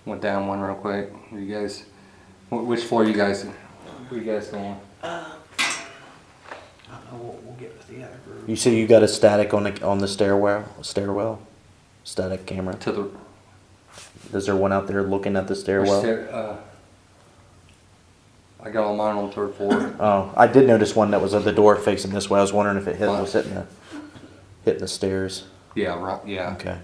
Went down one real quick. You guys, which floor you guys? Where you guys going? We'll get with the other group. You see, you got a static on the stairwell, static camera. To the Is there one out there looking at the stairwell? I got all mine on the third floor. Oh, I did notice one that was at the door facing this way. I was wondering if it was hitting the. hitting the stairs? Yeah, right, yeah. Okay.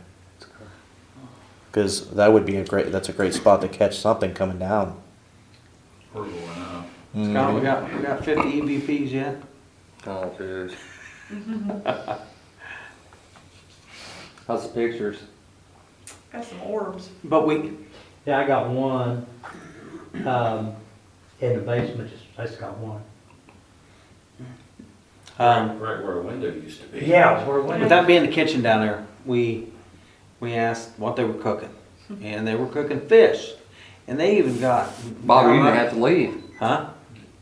Because that would be that's a great spot to catch something coming down. We're going up. Scott, we got 50 EVPs yet? Oh, dude. How's the pictures? Got some orbs. But we, Yeah, I got one, in the basement, I just got one. Right where a window used to be. Yeah, where with that being the kitchen down there, we asked what they were cooking. And they were cooking fish. And they even got. Bobby, you didn't have to leave. Huh?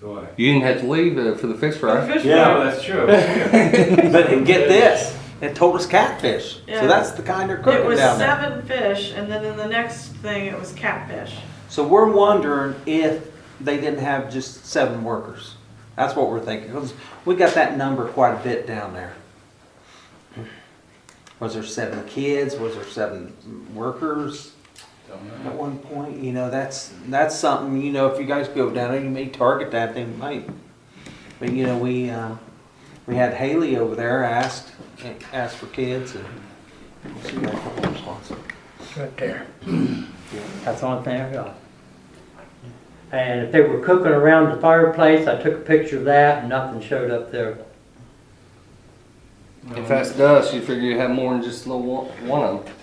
What? You didn't have to leave for the fish fry. Fish Yeah. No, that's true. But get this, it told us catfish. Yeah. So that's the kind they're It cooking was down there. 7 fish, and then in the next thing, it was catfish. So we're wondering if they didn't have just 7 workers. That's what we're thinking, because we got that number quite a bit down there. Was there 7 kids? Was there 7 workers Don't at know. one point? You know, that's something, you know, if you guys go down there, you may target that, they might. But, you know, we had Haley over there asked for kids, and she got a couple of responses. Right there. That's the only thing I got. And if they were cooking around the fireplace, I took a picture of that and nothing showed up there. If that's dust, you figure you have more than just a little one of them.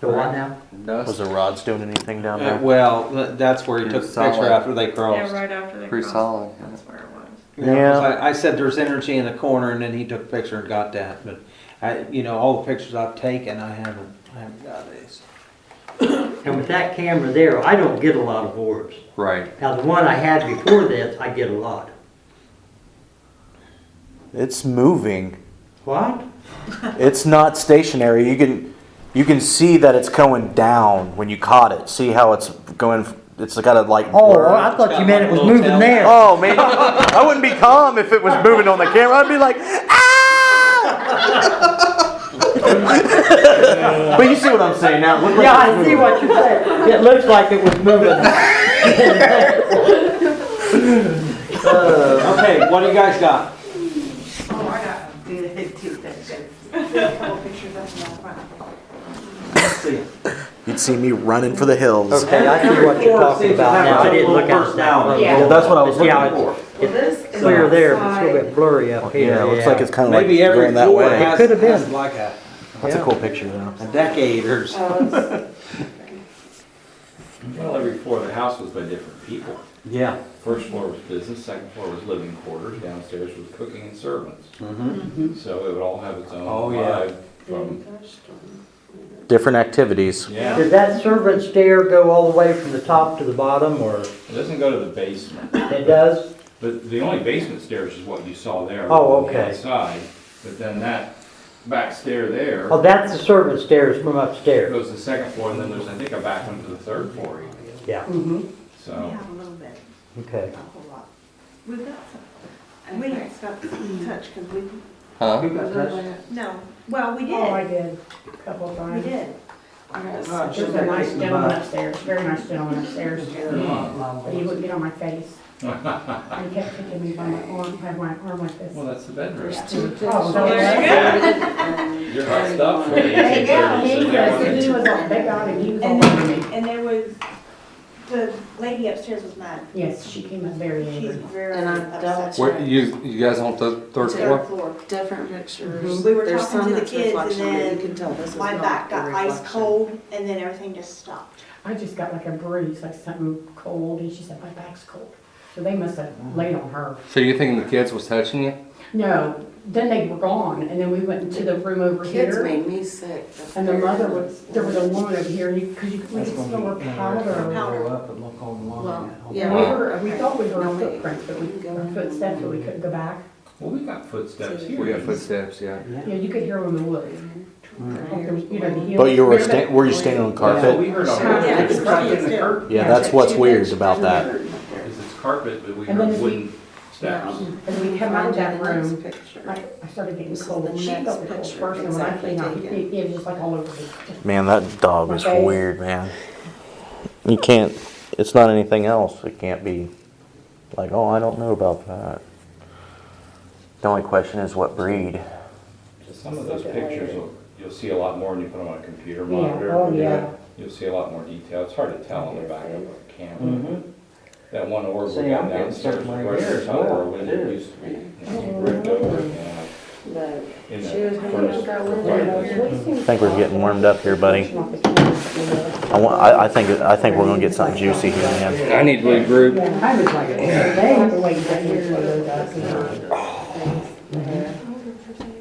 So what now? Was Dust, the rods doing anything down there? Well, that's where he took the Solid. picture after they crossed. Yeah, right after they pretty crossed. solid. That's where it was. Yeah, 'cause I said there's energy in the corner, and then he took a picture and got that. But all the pictures I've taken, I haven't got these. And with that camera there, I don't get a lot of orbs. Right. Now, the one I had before this, I get a lot. It's moving. What? It's not stationary. You can see that it's going down when you caught it. See how it's going? It's got a light Oh, blur. I thought you meant it was Little moving tail. there. Oh man, I wouldn't be calm if it was moving on the camera. I'd be like, ah! But you see what I'm saying now? Look like Yeah, it's I see moving. what you're saying. It looks like it was moving. Okay, what do you guys got? Oh, I got Let's see. You'd see me running for the hills. Okay, I see what you're talking about now. I didn't look at that. Yeah, that's what I was See how looking for. It's clear there, but it's a little bit blurry up here. Yeah, it looks like it's kind of like Maybe every going that floor way. has, It could have been. has like a That's a cool picture though. decade or so. Well, every floor of the house was by different people. Yeah. First floor was business, second floor was living quarters, downstairs was cooking and servants. Mm-hmm. So it would all have its own Oh, yeah. vibe from, Different activities. yeah. Does that servant stair go all the way from the top to the bottom, or It doesn't go to the basement. it does? But the only basement stairs is what you saw there. Oh, on the okay. outside. But then that back stair there Oh, that's the servant stairs from upstairs. goes to the second floor, and then there's, I think, a back one to the third floor even. Yeah, So, a little bit, okay. not a whole lot. We've got some. And we got touch, because we, Huh? no, well, we Oh, I did, did, a couple of we times. did. There's a nice gentleman upstairs, very nice gentleman upstairs. But he wouldn't get on my face. And he kept kicking me by my arm, had my arm like this. well, that's the bedroom. Oh, So there you You're hot stuff for the There you go, 1830s. he was all, they got him, he was all And over me. then, and there was, the lady upstairs was mad. Yes, she came up very She's angry. very And I upset. double What, you guys on the third floor? Third floor. different pictures. We were There's talking some to the that's kids and reflection, but then you can tell this is My not back got a ice reflection. cold and then everything just stopped. I just got like a breeze, like something cold, and she said, my back's cold. So they must have laid on her. So you thinking the kids was touching you? No, then they were gone, and then we went into the room over Kids here. made me sick. And the mother was, there was a woman over here, and we could smell her powder. Go up and look online. Well, And yeah. we thought we heard No, wait. footprints, but we, or footsteps, but we couldn't go back. Well, we got footsteps here. We got footsteps, yeah. Yeah, you could hear them in the woods. You know, the hills. But were you standing on Yeah, carpet? we heard all Yeah, that. it's It's still. carpet, Yeah, that's what's weird about that. it's carpet, but we And then heard if wooden steps. And we come out of that Find you the room, next picture. I started getting This is cold, the and she next felt the cold picture, first, and when I exactly came out, taken. it was just like all over me. Man, that dog is Okay. weird, man. You can't, it's not anything else. It can't be like, oh, I don't know about that. The only question is what breed. Some of those pictures, you'll see a lot more when you put them on a computer Yeah, monitor. oh, yeah. You'll see a lot more detail. It's hard to tell on the back of a camera. Mhm. That one orb See, we got I'm getting downstairs stuff was right right here there as somewhere well, when too. it used to be. Ripped over and, But in the she was hanging furnace out that fireplace. window. I think we're getting warmed up here, buddy. I think we're gonna get something juicy here, man. I need to regroup. I was like,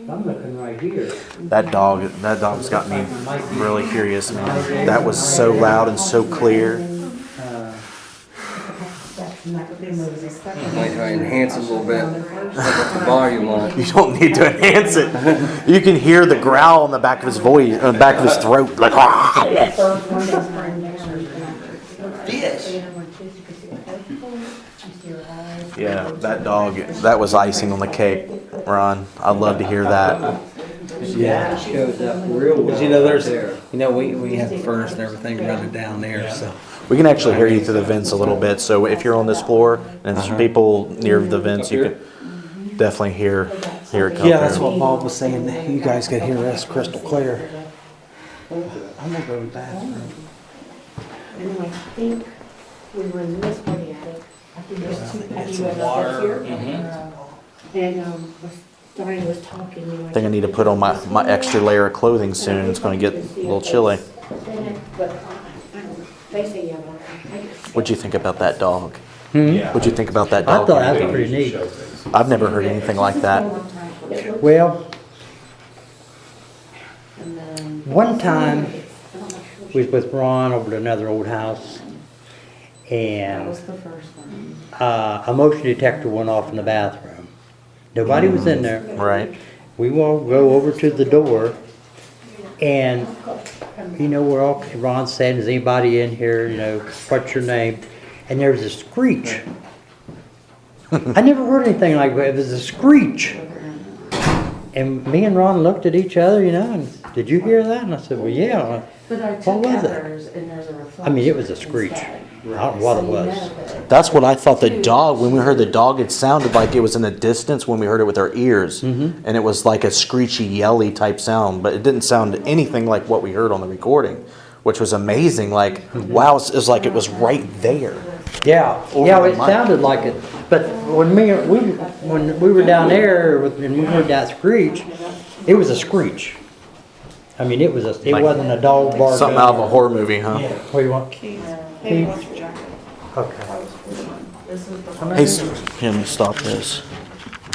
I'm looking right here. That dog's got me really curious, man. That was so loud and so clear. Might try and enhance it a little bit. Put the volume on it. You don't need to enhance it. You can hear the growl on the back of his voice, on the back of his throat, like. Yeah, that dog. That was icing on the cake, Ron. I'd love to hear that. Yeah. It shows up real well. But you know, there's, there. you know, we have the furnace and everything running down there, so. We can actually hear you through the vents a little bit. So if you're on this floor and there's people near the vents, you can definitely hear it come Yeah, that's through. what Bob was saying. You guys could hear us crystal clear. I'm gonna go to the bathroom. And I think we were in this part of the attic. I think there's two patio some windows water. up here. And, Diane was talking. I think I need to put on my extra layer of clothing soon. It's going to get a little chilly. But they say, yeah, but I What'd you think about that dog? Yeah. What'd you think about that I dog? thought that was pretty neat. I've never heard anything like that. Well, one time we was with Ron over at another old house, and a motion detector went off in the bathroom. Nobody was in there. Right. We all go over to the door, and you know, we're all, Ron said, is anybody in here, you know, what's your name? And there was a screech. I never heard anything like that. It was a screech. And me and Ron looked at each other, you know, and did you hear that? And I said, well, yeah. What was it? I mean, it was a screech. I don't know what it was. That's what I thought the dog, when we heard the dog, it sounded like it was in the distance when we heard it with our ears. And it was like a screechy, yelly type sound, but it didn't sound anything like what we heard on the recording, which was amazing. Like, wow, it was like it was right there. Yeah, it sounded like it. But when we were down there and we heard that screech, it was a screech. I mean, it wasn't a dog barking. Something out of a horror movie, huh? Yeah. What do you want? Keith? Okay. Hey, Kim, stop this.